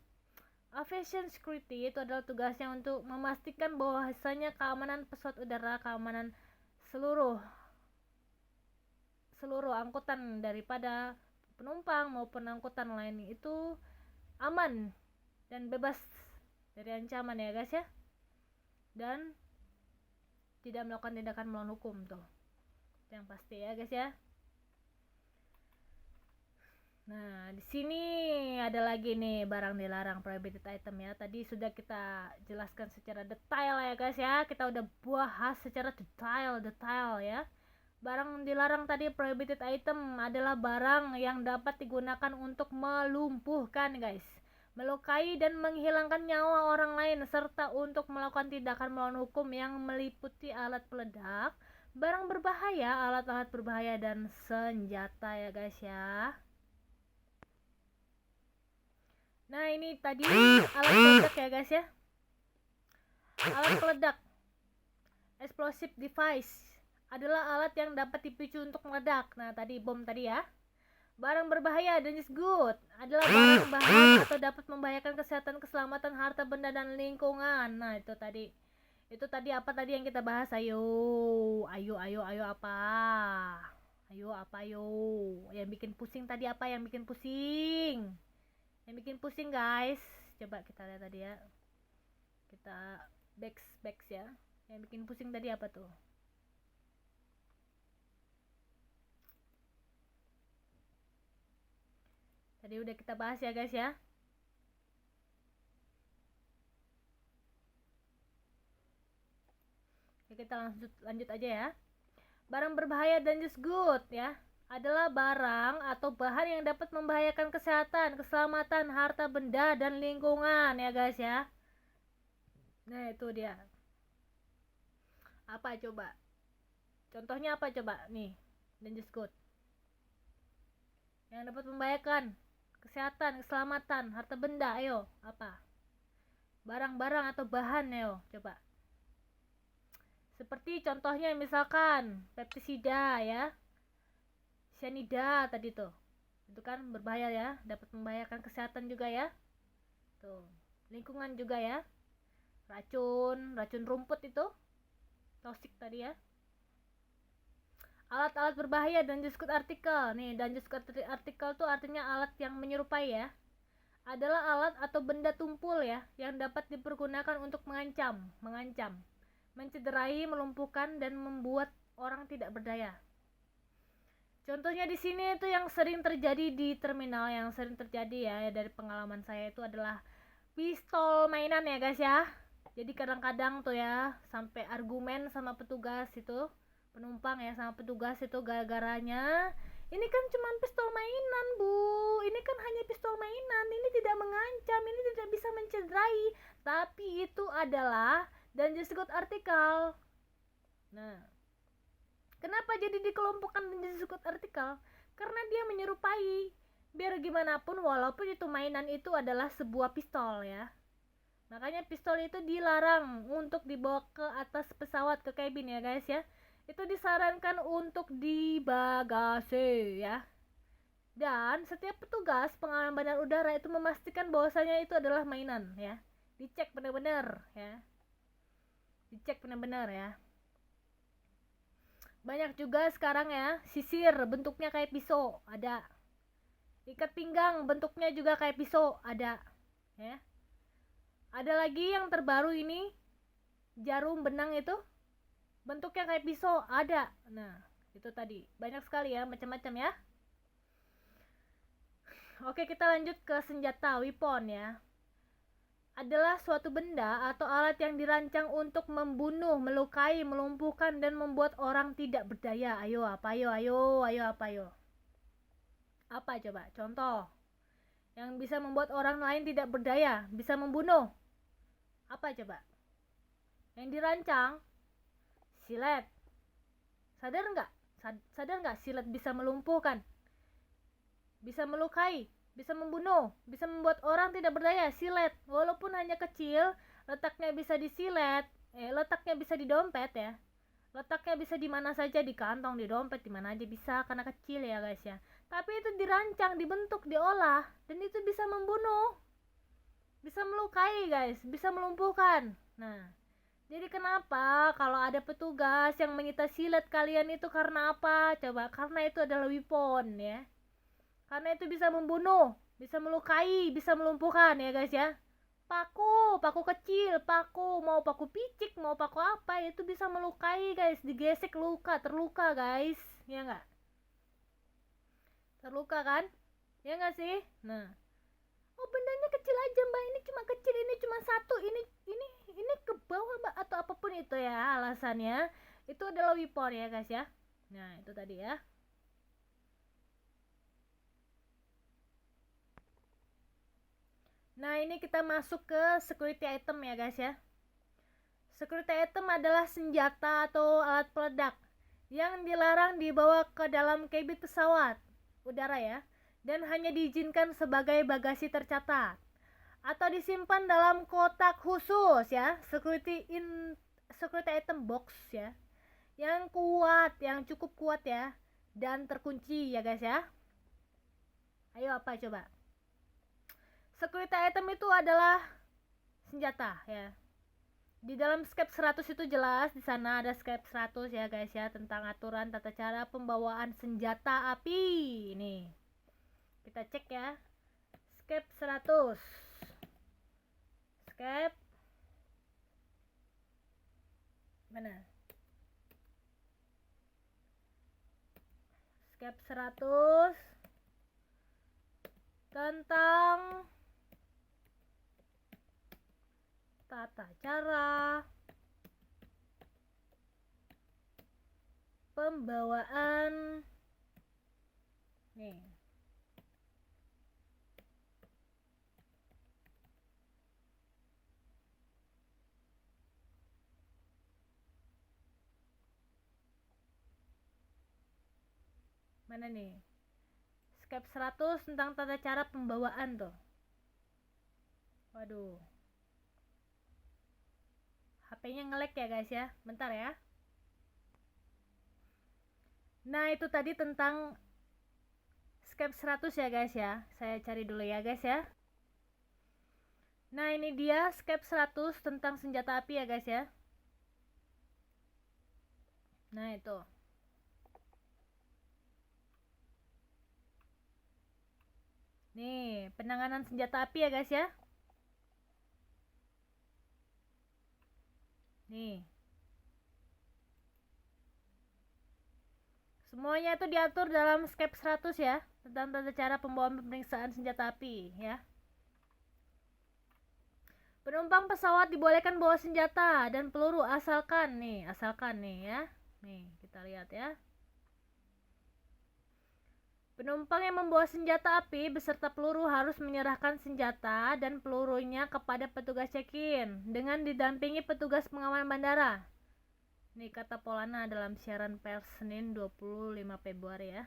aviation security itu adalah tugasnya untuk memastikan bahwasanya keamanan pesawat udara, keamanan seluruh angkutan daripada penumpang maupun angkutan lain itu aman dan bebas dari ancaman ya guys ya, dan tidak melakukan tindakan melawan hukum tuh yang pasti ya guys ya. Nah di sini ada lagi nih barang dilarang prohibited item ya, tadi sudah kita jelaskan secara detail ya guys ya, kita udah bahas secara detail ya. Barang dilarang tadi prohibited item adalah barang yang dapat digunakan untuk melumpuhkan guys, melukai dan menghilangkan nyawa orang lain, serta untuk melakukan tindakan melawan hukum yang meliputi alat peledak, barang berbahaya, alat-alat berbahaya, dan senjata ya guys ya. Nah ini tadi alat peledak ya guys ya, alat peledak explosive device adalah alat yang dapat dipicu untuk meledak. Nah tadi bom tadi ya. Barang berbahaya dangerous good adalah barang bahaya atau dapat membahayakan kesehatan, keselamatan, harta benda, dan lingkungan. Nah itu tadi apa tadi yang kita bahas? Ayo apa? Ayo yang bikin pusing tadi apa? Yang bikin pusing guys, coba kita lihat tadi ya, kita back ya. Yang bikin pusing tadi apa tuh? Tadi udah kita bahas ya guys ya. Oke, kita lanjut aja ya. Barang berbahaya dangerous good ya adalah barang atau bahan yang dapat membahayakan kesehatan, keselamatan, harta benda, dan lingkungan ya guys ya. Nah itu dia. Apa coba? Contohnya apa coba nih? Dangerous good yang dapat membahayakan kesehatan, keselamatan, harta benda, ayo apa? Barang-barang atau bahan, ayo coba. Seperti contohnya misalkan pestisida ya, cyanida tadi tuh, itu kan berbahaya ya, dapat membahayakan kesehatan juga ya. Tuh, lingkungan juga ya. Racun rumput itu, toksik tadi ya. Alat-alat berbahaya dan disebut artikel. Nih, dan disebut artikel tuh artinya alat yang menyerupai ya. Adalah alat atau benda tumpul ya yang dapat dipergunakan untuk mengancam, mencederai, melumpuhkan, dan membuat orang tidak berdaya. Contohnya di sini itu yang sering terjadi di terminal, yang sering terjadi ya dari pengalaman saya itu adalah pistol mainan ya guys ya. Jadi kadang-kadang tuh ya sampai argumen sama petugas itu, penumpang ya sama petugas itu gara-garanya ini kan cuma pistol mainan bu, ini kan hanya pistol mainan, ini tidak mengancam, ini tidak bisa mencederai, tapi itu adalah dan disebut artikel. Nah, kenapa jadi dikelompokkan dan disebut artikel? Karena dia menyerupai. Biar gimana pun walaupun itu mainan itu adalah sebuah pistol ya. Makanya pistol itu dilarang untuk dibawa ke atas pesawat, ke kabin ya guys ya. Itu disarankan untuk di bagasi ya. Dan setiap petugas pengamanan bandar udara itu memastikan bahwasanya itu adalah mainan ya. Dicek benar-benar ya. Banyak juga sekarang ya, sisir bentuknya kayak pisau ada. Ikat pinggang bentuknya juga kayak pisau ada ya. Ada lagi yang terbaru ini, jarum benang itu bentuknya kayak pisau ada. Nah itu tadi banyak sekali ya, macam-macam ya. Oke, kita lanjut ke senjata, weapon ya. Adalah suatu benda atau alat yang dirancang untuk membunuh, melukai, melumpuhkan, dan membuat orang tidak berdaya. Ayo apa? Apa coba? Contoh yang bisa membuat orang lain tidak berdaya, bisa membunuh. Apa coba? Yang dirancang silet. Sadar nggak silet bisa melumpuhkan, bisa melukai, bisa membunuh, bisa membuat orang tidak berdaya. Silet, walaupun hanya kecil, letaknya bisa di silet, letaknya bisa di dompet ya. Letaknya bisa di mana saja, di kantong, di dompet, di mana aja bisa karena kecil ya guys ya. Tapi itu dirancang, dibentuk, diolah, dan itu bisa membunuh, bisa melukai guys, bisa melumpuhkan. Nah, jadi kenapa kalau ada petugas yang menyita silet kalian itu karena apa? Coba, karena itu adalah weapon ya. Karena itu bisa membunuh, bisa melukai, bisa melumpuhkan ya guys ya. Paku kecil, mau paku picik, mau paku apa, itu bisa melukai guys, digesek terluka guys, ya nggak? Terluka kan? Ya nggak sih? Nah, oh bendanya kecil aja mbak, ini cuma kecil, ini cuma satu, ini ke bawah mbak, atau apapun itu ya alasannya, itu adalah weapon ya guys ya. Nah itu tadi ya. Nah ini kita masuk ke security item ya guys ya. Security item adalah senjata atau alat peledak yang dilarang dibawa ke dalam kabin pesawat udara ya, dan hanya diizinkan sebagai bagasi tercatat atau disimpan dalam kotak khusus ya, security item box ya, yang kuat, yang cukup kuat ya, dan terkunci ya guys ya. Ayo apa coba? Security item itu adalah senjata ya. Di dalam skep 100 itu jelas, di sana ada skep 100 ya guys ya, tentang aturan tata cara pembawaan senjata api. Ini kita cek ya. Skep 100. Skep mana? Skep 100 tentang tata cara pembawaan nih. Mana nih? Skep 100 tentang tata cara pembawaan tuh. Waduh. HP-nya nge-lag ya guys ya. Bentar ya. Nah, itu tadi tentang skep 100 ya guys ya. Saya cari dulu ya guys ya. Nah, ini dia skep 100 tentang senjata api ya guys ya. Nah, itu. Nih, penanganan senjata api ya guys ya. Nih. Semuanya itu diatur dalam skep 100 ya, tentang tata cara pembawaan pemeriksaan senjata api ya. Penumpang pesawat dibolehkan bawa senjata dan peluru asalkan nih ya. Nih, kita lihat ya. Penumpang yang membawa senjata api beserta peluru harus menyerahkan senjata dan pelurunya kepada petugas check-in dengan didampingi petugas pengamanan bandara. Ini kata Polana dalam siaran pers Senin 25 Februari ya.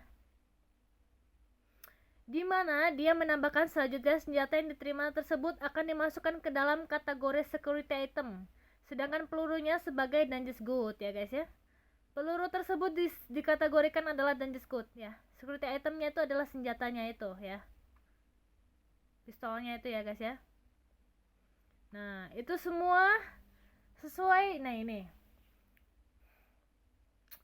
Di mana dia menambahkan selanjutnya senjata yang diterima tersebut akan dimasukkan ke dalam kategori security item, sedangkan pelurunya sebagai dangerous good ya guys ya. Peluru tersebut dikategorikan adalah dangerous good ya. Security itemnya itu adalah senjatanya itu ya, pistolnya itu ya guys ya. Nah itu semua sesuai. Nah ini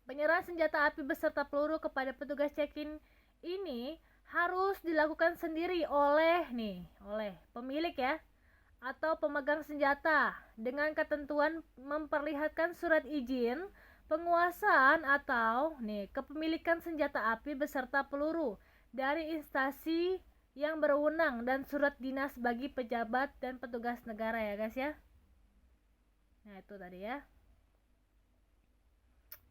penyerahan senjata api beserta peluru kepada petugas check-in ini harus dilakukan sendiri oleh pemilik ya, atau pemegang senjata, dengan ketentuan memperlihatkan surat izin penguasaan atau kepemilikan senjata api beserta peluru dari instansi yang berwenang dan surat dinas bagi pejabat dan petugas negara ya guys ya. Nah itu tadi ya.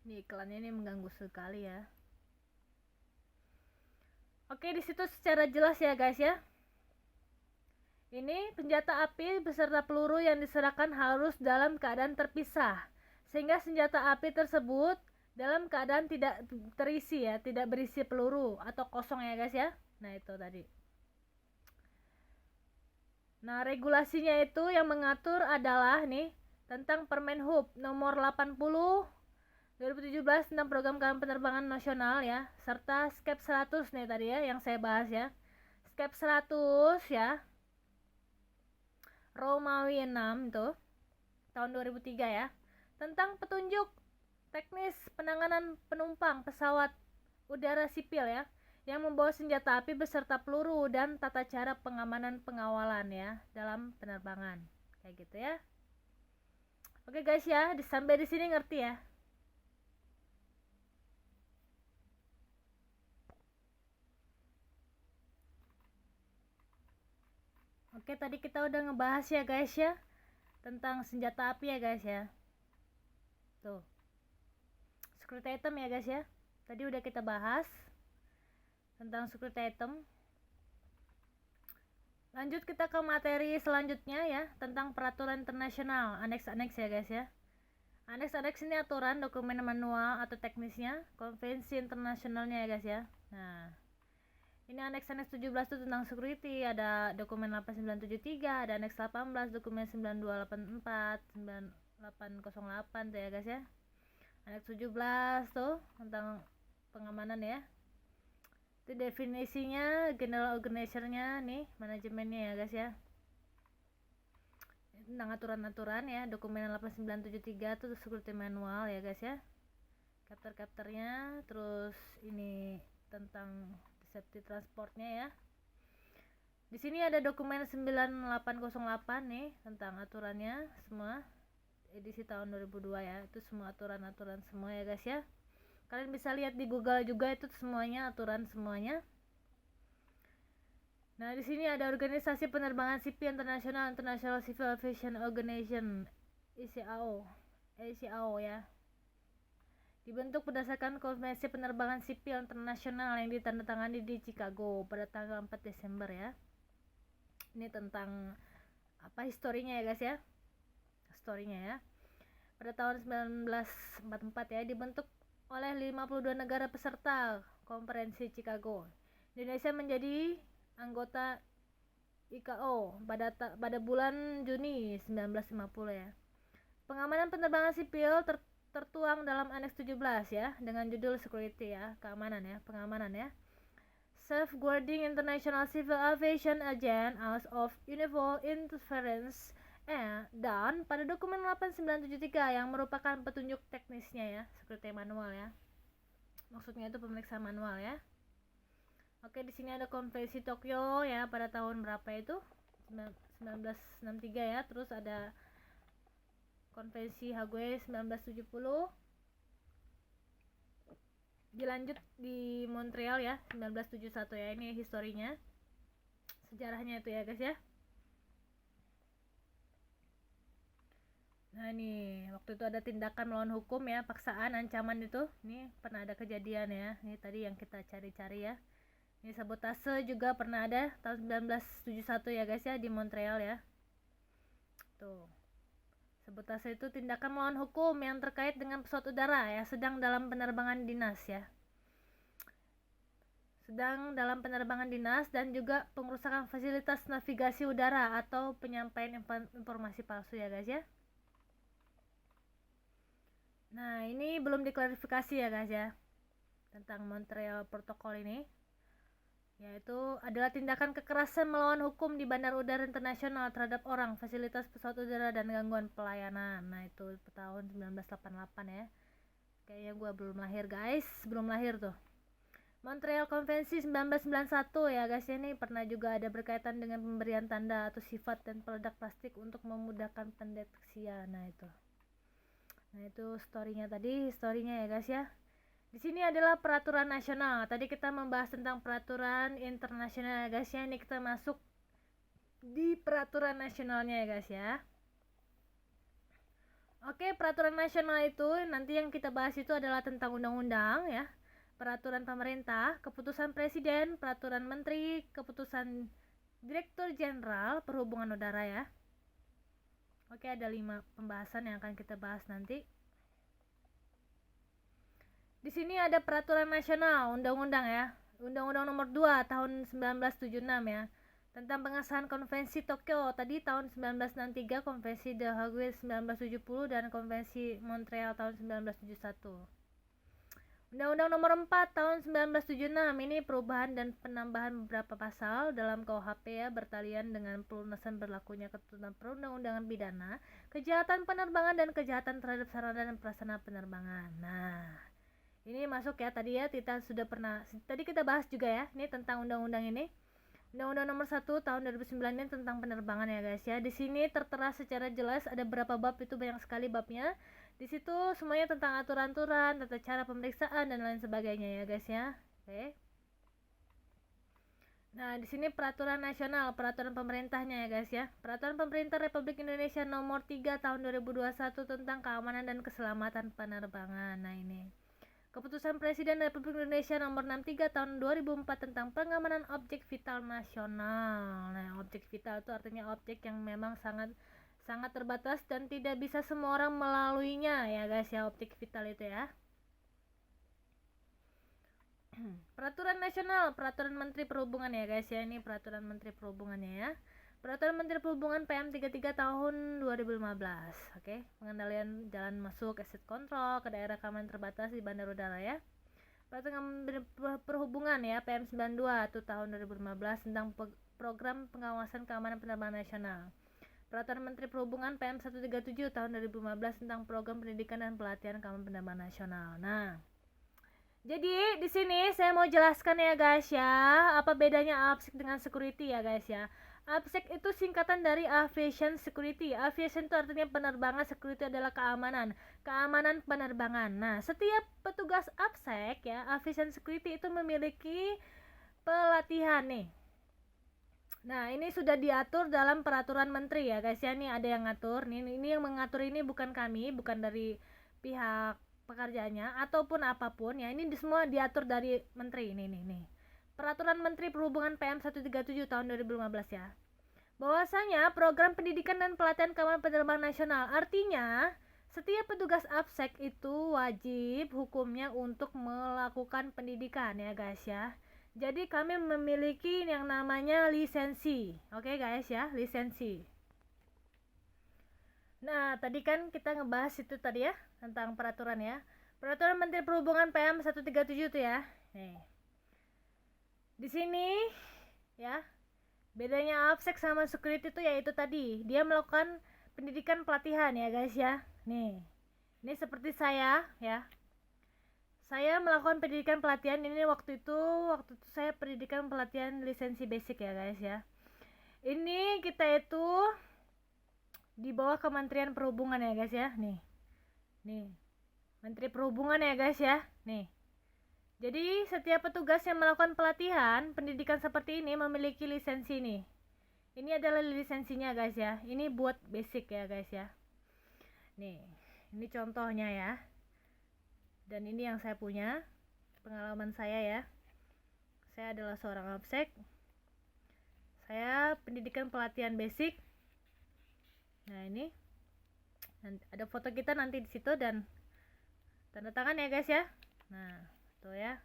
Ini iklannya ini mengganggu sekali ya. Oke, di situ secara jelas ya guys ya. Ini senjata api beserta peluru yang diserahkan harus dalam keadaan terpisah, sehingga senjata api tersebut dalam keadaan tidak terisi ya, tidak berisi peluru atau kosong ya guys ya. Nah itu tadi. Nah, regulasinya itu yang mengatur adalah nih tentang Permen Hub nomor 80 2017 tentang program penerbangan nasional ya, serta SKEP 100 nih tadi ya yang saya bahas ya. SKEP 100 ya, Romawi 6 tuh tahun 2003 ya, tentang petunjuk teknis penanganan penumpang pesawat udara sipil ya yang membawa senjata api beserta peluru dan tata cara pengamanan pengawalan ya dalam penerbangan. Kayak gitu ya. Oke guys ya, sampai di sini ngerti ya? Oke, tadi kita udah ngebahas ya guys ya tentang senjata api ya guys ya. Tuh. Security item ya guys ya. Tadi udah kita bahas tentang security item. Lanjut kita ke materi selanjutnya ya, tentang peraturan internasional, aneks-aneks ya guys ya. Aneks-aneks ini aturan, dokumen manual atau teknisnya, konvensi internasionalnya ya guys ya. Nah, ini aneks-aneks 17 itu tentang security, ada dokumen 8973, ada aneks 18, dokumen 9284, 9808 tuh ya guys ya. Aneks 17 tuh tentang pengamanan ya. Itu definisinya, general organizer-nya nih, manajemennya ya guys ya. Tentang aturan-aturan ya, dokumen 8973 itu security manual ya guys ya. Capture-capturenya, terus ini tentang safety transportnya ya. Di sini ada dokumen 9808 nih tentang aturannya semua, edisi tahun 2002 ya. Itu semua aturan-aturan semua ya guys ya. Kalian bisa lihat di Google juga, itu semuanya aturan semuanya. Nah, di sini ada organisasi penerbangan sipil internasional, International Civil Aviation Organization, ICAO. ICAO ya. Dibentuk berdasarkan Konvensi Penerbangan Sipil Internasional yang ditandatangani di Chicago pada tanggal 4 Desember ya. Ini tentang apa historinya ya guys ya. Historinya ya. Pada tahun 1944 ya, dibentuk oleh 52 negara peserta konferensi Chicago. Indonesia menjadi anggota ICAO pada bulan Juni 1950 ya. Pengamanan penerbangan sipil tertuang dalam aneks 17 ya, dengan judul security ya, keamanan ya, pengamanan ya. Safeguarding International Civil Aviation Agent out of Unlawful Interference dan pada dokumen 8973 yang merupakan petunjuk teknisnya ya, security manual ya. Maksudnya itu pemeriksaan manual ya. Oke, di sini ada konvensi Tokyo ya pada tahun berapa itu? 1963 ya. Terus ada konvensi Hague 1970. Dilanjut di Montreal ya, 1971 ya. Ini historinya. Sejarahnya itu ya, guys ya. Nah nih, waktu itu ada tindakan melawan hukum ya, paksaan, ancaman itu. Ini pernah ada kejadian ya. Ini tadi yang kita cari-cari ya. Ini sabotase juga pernah ada tahun 1971 ya guys ya, di Montreal ya. Tuh. Sabotase itu tindakan melawan hukum yang terkait dengan pesawat udara ya, sedang dalam penerbangan dinas ya. Sedang dalam penerbangan dinas dan juga pengerusakan fasilitas navigasi udara atau penyampaian informasi palsu ya guys ya. Nah, ini belum diklarifikasi ya guys ya tentang Montreal Protocol ini, yaitu adalah tindakan kekerasan melawan hukum di Bandar Udara Internasional terhadap orang, fasilitas pesawat udara dan gangguan pelayanan. Nah, itu tahun 1988 ya. Kayaknya gua belum lahir guys, belum lahir tuh. Montreal Konvensi 1991 ya guys, ini pernah juga ada berkaitan dengan pemberian tanda atau sifat dan peledak plastik untuk memudahkan pendeteksian. Nah itu storynya tadi, historinya ya guys ya. Di sini adalah peraturan nasional. Tadi kita membahas tentang peraturan internasional ya guys ya. Ini kita masuk di peraturan nasionalnya ya guys ya. Oke, peraturan nasional itu nanti yang kita bahas itu adalah tentang undang-undang ya, peraturan pemerintah, keputusan presiden, peraturan menteri, keputusan direktur jenderal perhubungan udara ya. Oke, ada 5 pembahasan yang akan kita bahas nanti. Di sini ada peraturan nasional, undang-undang ya. Undang-Undang nomor 2 tahun 1976 ya. tentang pengesahan Konvensi Tokyo tadi tahun 1963, Konvensi The Hague 1970, dan Konvensi Montreal tahun 1971. Undang-Undang Nomor 4 tahun 1976 ini perubahan dan penambahan beberapa pasal dalam KUHP ya, bertalian dengan pelunasan berlakunya ketentuan perundang-undangan pidana, kejahatan penerbangan dan kejahatan terhadap sarana dan prasarana penerbangan. Nah, ini masuk ya tadi ya, kita sudah pernah tadi kita bahas juga ya, ini tentang undang-undang ini. Undang-Undang Nomor 1 tahun 2009 ini tentang penerbangan ya guys ya. Di sini tertera secara jelas ada berapa bab, itu banyak sekali babnya. Di situ semuanya tentang aturan-aturan, tata cara pemeriksaan dan lain sebagainya ya guys ya. Oke. Nah, di sini peraturan nasional, peraturan pemerintahnya ya guys ya. Peraturan Pemerintah Republik Indonesia Nomor 3 tahun 2021 tentang keamanan dan keselamatan penerbangan. Nah, ini. Keputusan Presiden Republik Indonesia Nomor 63 tahun 2004 tentang pengamanan objek vital nasional. Nah, objek vital itu artinya objek yang memang sangat terbatas dan tidak bisa semua orang melaluinya ya guys ya, objek vital itu ya. Peraturan nasional, peraturan Menteri Perhubungan ya guys ya, ini peraturan Menteri Perhubungannya ya. Peraturan Menteri Perhubungan PM 33 tahun 2015. Oke, pengendalian jalan masuk exit control ke daerah keamanan terbatas di bandar udara ya. Peraturan Perhubungan ya, PM 92 itu tahun 2015 tentang program pengawasan keamanan penerbangan nasional. Peraturan Menteri Perhubungan PM 137 tahun 2015 tentang program pendidikan dan pelatihan keamanan penerbangan nasional. Nah, jadi di sini saya mau jelaskan ya guys ya, apa bedanya APSEC dengan security ya guys ya. APSEC itu singkatan dari Aviation Security. Aviation itu artinya penerbangan, security adalah keamanan penerbangan. Nah, setiap petugas APSEC ya, Aviation Security itu memiliki pelatihan nih. Nah, ini sudah diatur dalam peraturan menteri ya guys ya, nih ada yang ngatur. Ini yang mengatur ini bukan kami, bukan dari pihak pekerjanya ataupun apapun ya, ini semua diatur dari menteri ini nih. Peraturan Menteri Perhubungan PM 137 tahun 2015 ya. Bahwasanya program pendidikan dan pelatihan keamanan penerbangan nasional, artinya setiap petugas APSEC itu wajib hukumnya untuk melakukan pendidikan ya guys ya. Jadi kami memiliki yang namanya lisensi. Oke guys ya, lisensi. Nah, tadi kan kita ngebahas itu tadi ya, tentang peraturan ya. Peraturan Menteri Perhubungan PM 137 itu ya. Nih. Di sini ya, bedanya APSEC sama security itu yaitu tadi, dia melakukan pendidikan pelatihan ya guys ya. Nih. Ini seperti saya ya. Saya melakukan pendidikan pelatihan ini waktu itu saya pendidikan pelatihan lisensi basic ya guys ya. Ini kita itu di bawah Kementerian Perhubungan ya guys ya. Nih. Menteri Perhubungan ya guys ya. Nih. Jadi setiap petugas yang melakukan pelatihan pendidikan seperti ini memiliki lisensi nih. Ini adalah lisensinya guys ya. Ini buat basic ya guys ya. Nih, ini contohnya ya. Dan ini yang saya punya, pengalaman saya ya. Saya adalah seorang APSEC. Saya pendidikan pelatihan basic. Nah, ini ada foto kita nanti di situ dan tanda tangan ya guys ya. Nah, tuh ya.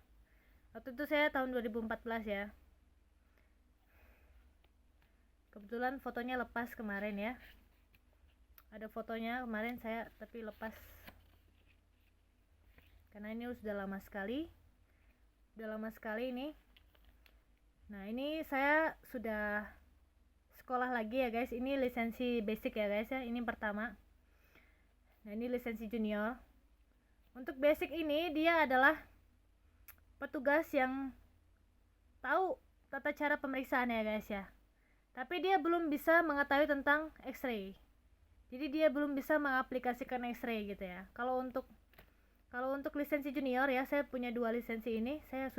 Waktu itu saya tahun 2014 ya. Kebetulan fotonya lepas kemarin ya. Ada fotonya kemarin saya tapi lepas. Karena ini sudah lama sekali. Ini. Nah, ini saya sudah sekolah lagi ya guys. Ini lisensi basic ya guys ya. Ini pertama. Nah, ini lisensi junior. Untuk basic ini dia adalah petugas yang tahu tata cara pemeriksaan ya guys ya. Tapi dia belum bisa mengetahui tentang X-ray. Jadi dia belum bisa mengaplikasikan X-ray gitu ya. Kalau untuk lisensi junior ya, saya punya 2 lisensi ini. Saya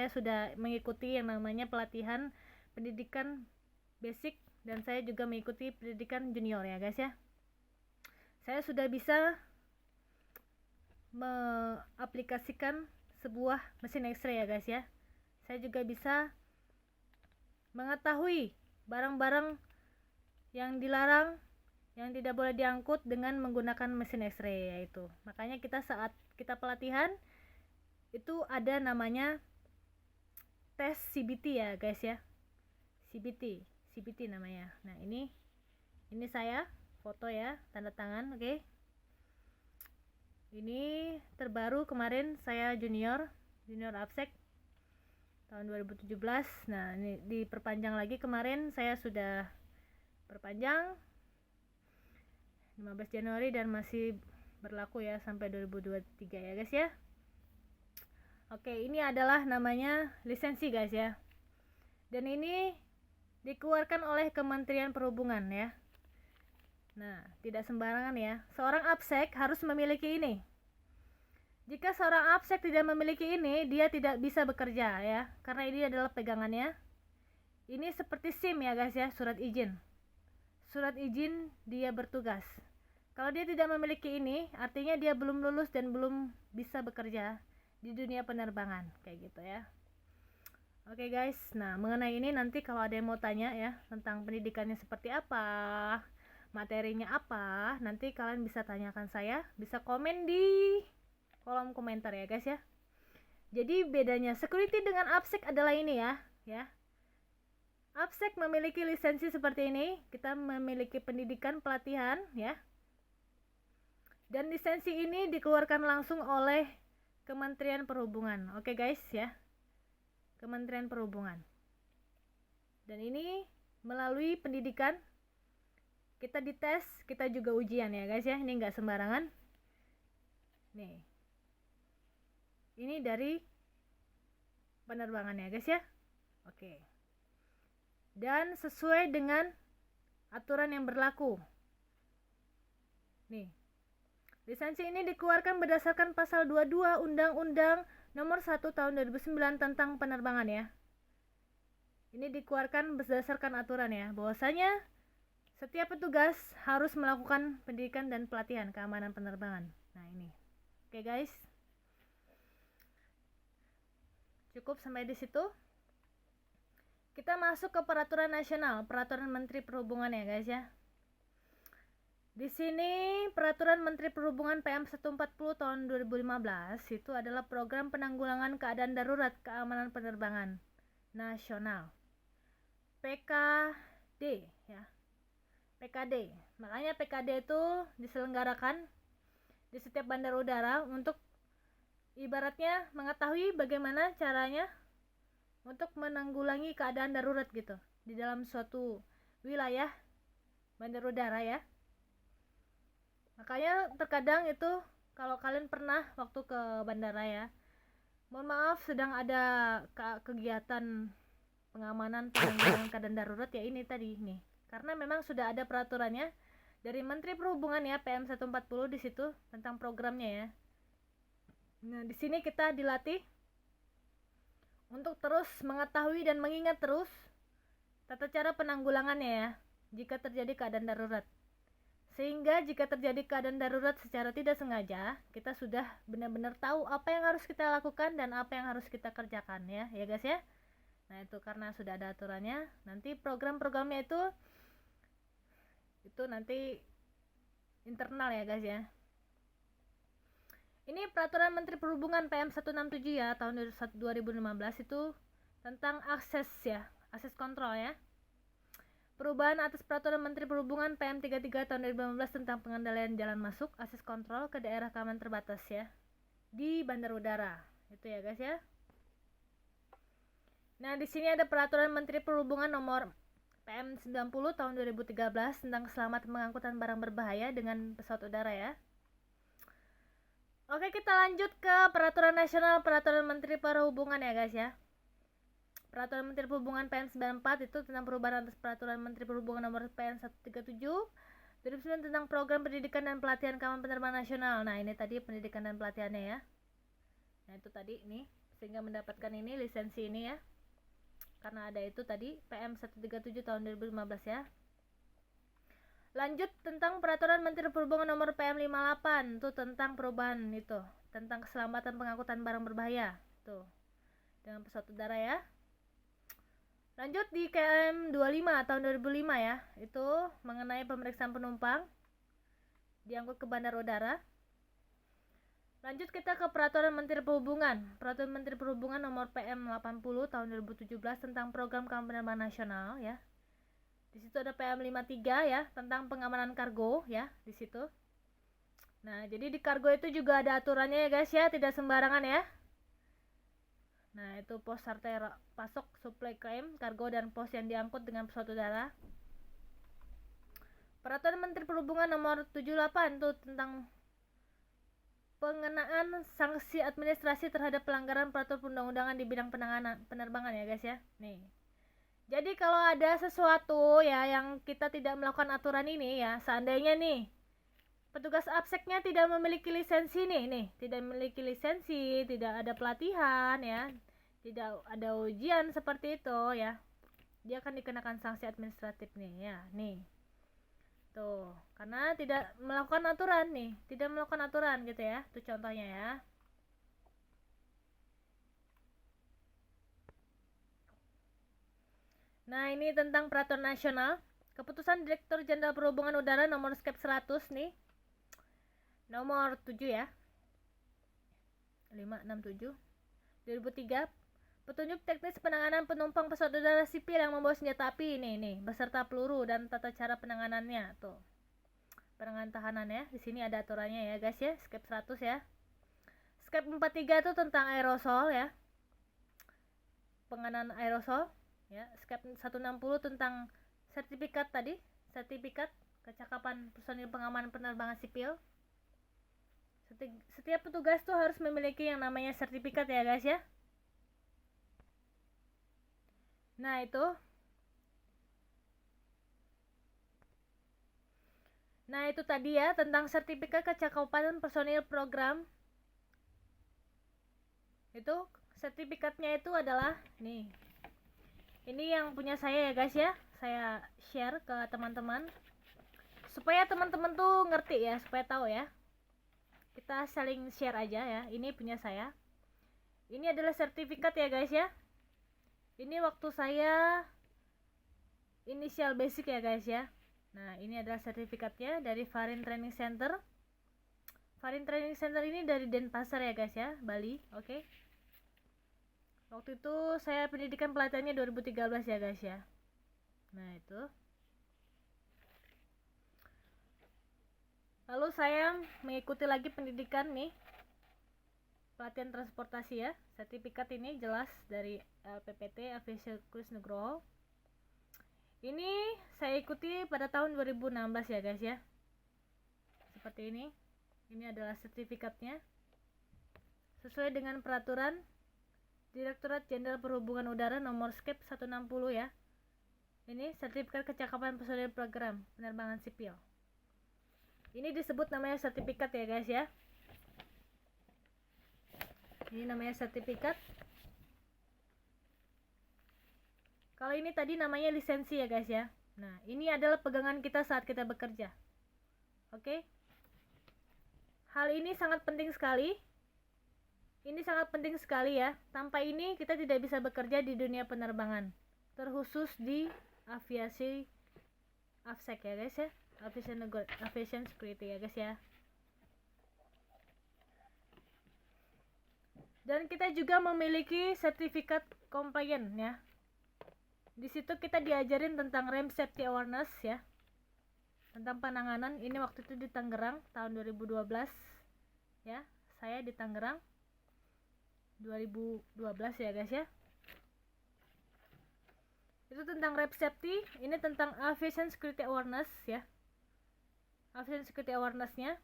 sudah mengikuti yang namanya pelatihan pendidikan basic dan saya juga mengikuti pendidikan junior ya guys ya. Saya sudah bisa mengaplikasikan sebuah mesin X-ray ya guys ya. Saya juga bisa mengetahui barang-barang yang dilarang, yang tidak boleh diangkut dengan menggunakan mesin X-ray yaitu. Makanya kita saat kita pelatihan itu ada namanya tes CBT ya guys ya. CBT, CBT namanya. Nah, ini saya foto ya, tanda tangan, oke. Ini terbaru kemarin saya junior ABSEC tahun 2017. Nah, ini diperpanjang lagi kemarin, saya sudah perpanjang 15 Januari dan masih berlaku ya sampai 2023 ya guys ya. Oke, ini adalah namanya lisensi guys ya. Dan ini dikeluarkan oleh Kementerian Perhubungan ya. Nah, tidak sembarangan ya. Seorang ABSEC harus memiliki ini. Jika seorang ABSEC tidak memiliki ini, dia tidak bisa bekerja ya, karena ini adalah pegangannya. Ini seperti SIM ya guys ya, surat izin. Surat izin dia bertugas. Kalau dia tidak memiliki ini, artinya dia belum lulus dan belum bisa bekerja di dunia penerbangan, kayak gitu ya. Oke guys, nah mengenai ini nanti kalau ada yang mau tanya ya, tentang pendidikannya seperti apa, materinya apa, nanti kalian bisa tanyakan saya, bisa komen di kolom komentar ya guys ya. Jadi bedanya security dengan ABSEC adalah ini ya. ABSEC memiliki lisensi seperti ini, kita memiliki pendidikan pelatihan ya. Dan lisensi ini dikeluarkan langsung oleh Kementerian Perhubungan. Oke guys ya. Kementerian Perhubungan. Dan ini melalui pendidikan, kita dites, kita juga ujian ya guys ya. Ini nggak sembarangan. Nih, ini dari penerbangan ya guys ya. Oke. Dan sesuai dengan aturan yang berlaku. Nih, lisensi ini dikeluarkan berdasarkan pasal 22 Undang-Undang Nomor 1 Tahun 2009 tentang penerbangan ya. Ini dikeluarkan berdasarkan aturan ya, bahwasanya setiap petugas harus melakukan pendidikan dan pelatihan keamanan penerbangan. Nah, ini. Oke, guys. Cukup sampai di situ. Kita masuk ke peraturan nasional, peraturan Menteri Perhubungan ya, guys ya. Di sini peraturan Menteri Perhubungan PM 140 tahun 2015 itu adalah program penanggulangan keadaan darurat keamanan penerbangan nasional. PKD ya. PKD. Makanya PKD itu diselenggarakan di setiap bandar udara untuk ibaratnya mengetahui bagaimana caranya untuk menanggulangi keadaan darurat gitu di dalam suatu wilayah bandar udara ya. Makanya terkadang itu kalau kalian pernah waktu ke bandara ya, mohon maaf sedang ada kegiatan pengamanan penanggulangan keadaan darurat ya, ini tadi nih. Karena memang sudah ada peraturannya dari Menteri Perhubungan ya, PM 140 di situ tentang programnya ya. Nah, di sini kita dilatih untuk terus mengetahui dan mengingat terus tata cara penanggulangannya ya jika terjadi keadaan darurat. Sehingga jika terjadi keadaan darurat secara tidak sengaja, kita sudah benar-benar tahu apa yang harus kita lakukan dan apa yang harus kita kerjakan ya guys ya. Nah, itu karena sudah ada aturannya, nanti program-programnya itu nanti internal ya guys ya. Ini peraturan Menteri Perhubungan PM 167 ya tahun 2015 itu tentang akses ya, akses kontrol ya. Perubahan atas peraturan Menteri Perhubungan PM 33 tahun 2015 tentang pengendalian jalan masuk akses kontrol ke daerah keamanan terbatas ya di bandar udara. Itu ya guys ya. Nah, di sini ada peraturan Menteri Perhubungan nomor PM 90 tahun 2013 tentang keselamatan pengangkutan barang berbahaya dengan pesawat udara ya. Oke, kita lanjut ke peraturan nasional peraturan Menteri Perhubungan ya guys ya. Peraturan Menteri Perhubungan PM 94 itu tentang perubahan atas peraturan Menteri Perhubungan nomor PM 137 2009 tentang program pendidikan dan pelatihan keamanan penerbangan nasional. Nah, ini tadi pendidikan dan pelatihannya ya. Nah, itu tadi ini sehingga mendapatkan ini lisensi ini ya. Karena ada itu tadi PM 137 tahun 2015 ya. Lanjut tentang peraturan Menteri Perhubungan nomor PM 58 itu tentang perubahan itu, tentang keselamatan pengangkutan barang berbahaya. Tuh. Dengan pesawat udara ya. Lanjut di KM 25 tahun 2005 ya, itu mengenai pemeriksaan penumpang diangkut ke bandar udara. Lanjut kita ke Peraturan Menteri Perhubungan. Peraturan Menteri Perhubungan nomor PM 80 tahun 2017 tentang program penerbangan nasional ya. Di situ ada PM 53 ya, tentang pengamanan kargo ya, di situ. Nah, jadi di kargo itu juga ada aturannya ya guys ya, tidak sembarangan ya. Nah, itu pos rantai pasok, suplai klaim, kargo dan pos yang diangkut dengan pesawat udara. Peraturan Menteri Perhubungan nomor 78 tuh tentang pengenaan sanksi administrasi terhadap pelanggaran peraturan perundang-undangan di bidang penerbangan ya guys ya. Nih. Jadi kalau ada sesuatu ya yang kita tidak melakukan aturan ini ya, seandainya nih petugas abseknya tidak memiliki lisensi nih, tidak memiliki lisensi, tidak ada pelatihan ya, tidak ada ujian seperti itu ya, dia akan dikenakan sanksi administratif nih ya, nih. Tuh, karena tidak melakukan aturan nih, tidak melakukan aturan gitu ya. Itu contohnya ya. Nah, ini tentang peraturan nasional. Keputusan Direktur Jenderal Perhubungan Udara nomor skep 100 nih. Nomor 7 ya. 567 2003. Petunjuk teknis penanganan penumpang pesawat udara sipil yang membawa senjata api nih, beserta peluru dan tata cara penanganannya tuh. Penanganan tahanan ya. Di sini ada aturannya ya, guys ya. Skep 100 ya. Skep 43 itu tentang aerosol ya. Penanganan aerosol ya. Skep 160 tentang sertifikat tadi, sertifikat kecakapan personil pengamanan penerbangan sipil. Setiap petugas tuh harus memiliki yang namanya sertifikat ya, guys ya. Nah, itu. Nah, itu tadi ya tentang sertifikat kecakapan personil program. Itu sertifikatnya itu adalah nih. Ini yang punya saya ya, guys ya. Saya share ke teman-teman supaya teman-teman tuh ngerti ya, supaya tahu ya. Kita saling share aja ya. Ini punya saya. Ini adalah sertifikat ya, guys ya. Ini waktu saya inisial basic ya, guys ya. Nah, ini adalah sertifikatnya dari Farin Training Center. Farin Training Center ini dari Denpasar ya, guys ya, Bali. Oke. Waktu itu saya pendidikan pelatihannya 2013 ya, guys ya. Nah, itu. Lalu saya mengikuti lagi pendidikan nih, pelatihan transportasi ya. Sertifikat ini jelas dari LPPT Aviation Cruise Nugroho. Ini saya ikuti pada tahun 2016 ya, guys ya. Seperti ini. Ini adalah sertifikatnya. Sesuai dengan peraturan Direktorat Jenderal Perhubungan Udara nomor skep 160 ya. Ini sertifikat kecakapan personil program penerbangan sipil. Ini disebut namanya sertifikat ya, guys ya. Ini namanya sertifikat. Kalau ini tadi namanya lisensi ya, guys ya. Nah, ini adalah pegangan kita saat kita bekerja. Oke. Hal ini sangat penting sekali. Ini sangat penting sekali ya. Tanpa ini kita tidak bisa bekerja di dunia penerbangan. Terkhusus di aviasi AFSEC ya, guys ya. Aviation Security ya, guys ya. Dan kita juga memiliki sertifikat compliant ya. Di situ kita diajarin tentang rem safety awareness ya. Tentang penanganan. Ini waktu itu di Tangerang tahun 2012 ya. Saya di Tangerang 2012 ya, guys ya. Itu tentang rem safety. Ini tentang aviation security awareness ya. Aviation security awareness-nya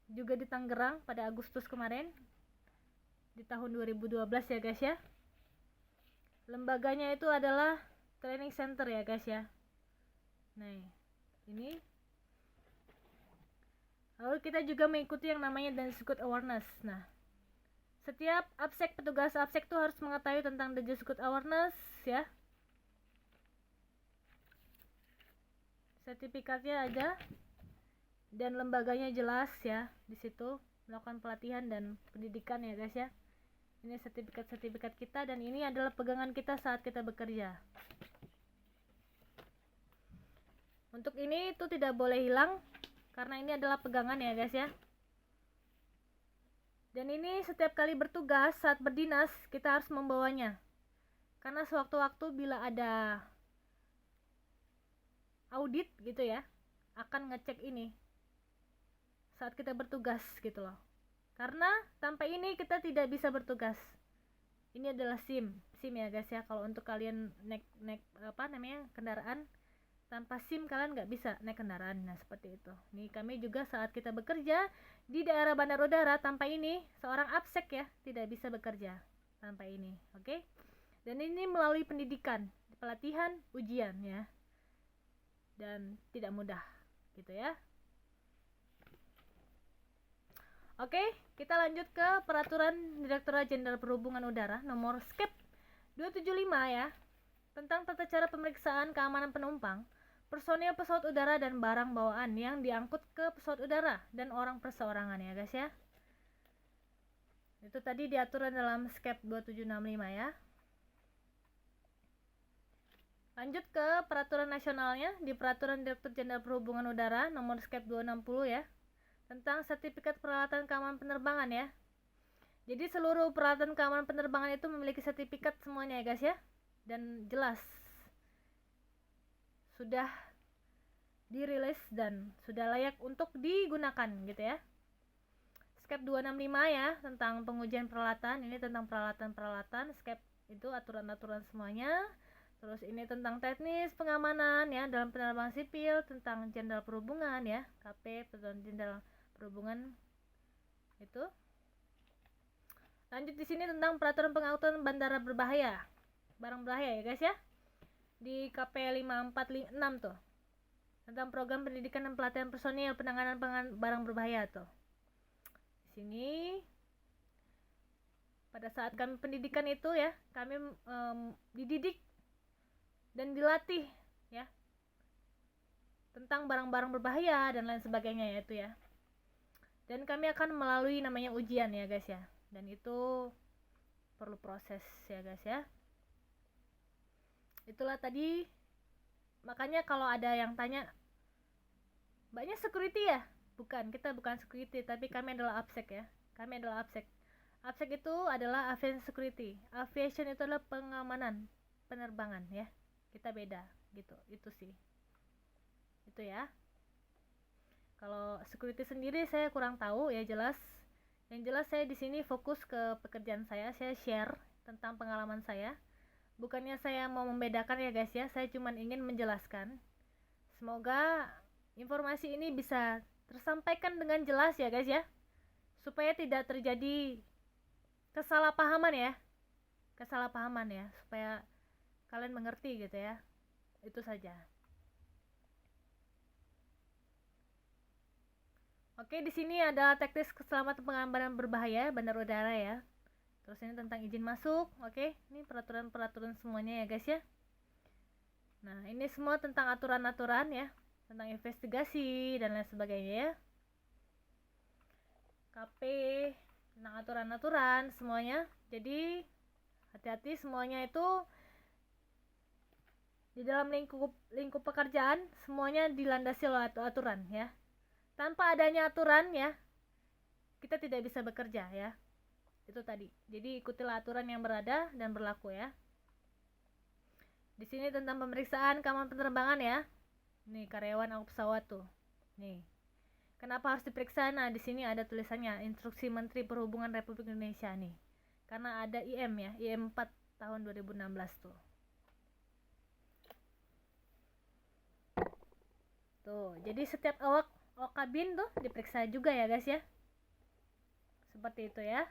juga di Tangerang pada Agustus kemarin di tahun 2012 ya, guys ya. Lembaganya itu adalah training center ya, guys ya. Nah, ini. Lalu kita juga mengikuti yang namanya Dangerous Good Awareness. Nah, setiap absek, petugas absek itu harus mengetahui tentang Dangerous Good Awareness ya. Sertifikatnya ada dan lembaganya jelas ya. Di situ melakukan pelatihan dan pendidikan ya, guys ya. Ini sertifikat-sertifikat kita dan ini adalah pegangan kita saat kita bekerja. Untuk ini itu tidak boleh hilang karena ini adalah pegangan ya, guys ya. Dan ini setiap kali bertugas saat berdinas kita harus membawanya. Karena sewaktu-waktu bila ada audit gitu ya, akan ngecek ini saat kita bertugas gitu loh. Karena tanpa ini kita tidak bisa bertugas. Ini adalah SIM ya guys ya. Kalau untuk kalian naik kendaraan tanpa SIM kalian nggak bisa naik kendaraan. Nah seperti itu. Nih kami juga saat kita bekerja di daerah bandar udara tanpa ini seorang absek ya tidak bisa bekerja tanpa ini. Oke? Dan ini melalui pendidikan, pelatihan, ujian ya. Dan tidak mudah gitu ya. Oke, kita lanjut ke peraturan Direktorat Jenderal Perhubungan Udara nomor SKEP 275 ya, tentang tata cara pemeriksaan keamanan penumpang, personil pesawat udara dan barang bawaan yang diangkut ke pesawat udara dan orang perseorangan ya guys ya. Itu tadi diatur dalam SKEP 2765 ya. Lanjut ke peraturan nasionalnya di Peraturan Direktur Jenderal Perhubungan Udara nomor SKEP 260 ya, tentang sertifikat peralatan keamanan penerbangan ya. Jadi seluruh peralatan keamanan penerbangan itu memiliki sertifikat semuanya ya guys ya. Dan jelas sudah dirilis dan sudah layak untuk digunakan gitu ya. SKEP 265 ya, tentang pengujian peralatan. Ini tentang peralatan-peralatan. SKEP itu aturan-aturan semuanya. Terus ini tentang teknis pengamanan ya dalam penerbangan sipil, tentang Jenderal Perhubungan ya, KP Peraturan Jenderal Perhubungan itu. Lanjut di sini tentang peraturan pengangkutan bandara berbahaya, barang berbahaya ya guys ya. Di KP 546 tuh. Tentang program pendidikan dan pelatihan personil penanganan barang berbahaya tuh. Di sini pada saat kami pendidikan itu ya, kami dididik dan dilatih ya tentang barang-barang berbahaya dan lain sebagainya ya itu ya. Dan kami akan melalui namanya ujian ya guys ya. Dan itu perlu proses ya guys ya. Itulah tadi, makanya kalau ada yang tanya, mbaknya security ya? Bukan, kita bukan security, tapi kami adalah ABSEC ya. Kami adalah ABSEC. ABSEC itu adalah aviation security. Aviation itu adalah pengamanan penerbangan ya. Kita beda gitu, itu sih. Itu ya. Kalau security sendiri saya kurang tahu ya, jelas. Yang jelas saya di sini fokus ke pekerjaan saya share tentang pengalaman saya. Bukannya saya mau membedakan ya guys ya, saya cuma ingin menjelaskan. Semoga informasi ini bisa tersampaikan dengan jelas ya guys ya, supaya tidak terjadi kesalahpahaman ya, supaya kalian mengerti gitu ya. Itu saja. Oke, di sini ada teknis keselamatan pengambaran berbahaya bandar udara ya. Terus ini tentang izin masuk. Oke, ini peraturan-peraturan semuanya ya guys ya. Nah, ini semua tentang aturan-aturan ya, tentang investigasi dan lain sebagainya ya. KP, tentang aturan-aturan semuanya. Jadi hati-hati semuanya itu di dalam lingkup pekerjaan semuanya dilandasi oleh aturan ya. Tanpa adanya aturan ya, kita tidak bisa bekerja ya. Itu tadi. Jadi ikutilah aturan yang berada dan berlaku ya. Di sini tentang pemeriksaan keamanan penerbangan ya. Nih karyawan awak pesawat tuh. Nih. Kenapa harus diperiksa? Nah, di sini ada tulisannya Instruksi Menteri Perhubungan Republik Indonesia nih. Karena ada IM ya, IM 4 tahun 2016 tuh. Tuh, jadi setiap awak kabin tuh diperiksa juga ya guys ya. Seperti itu ya.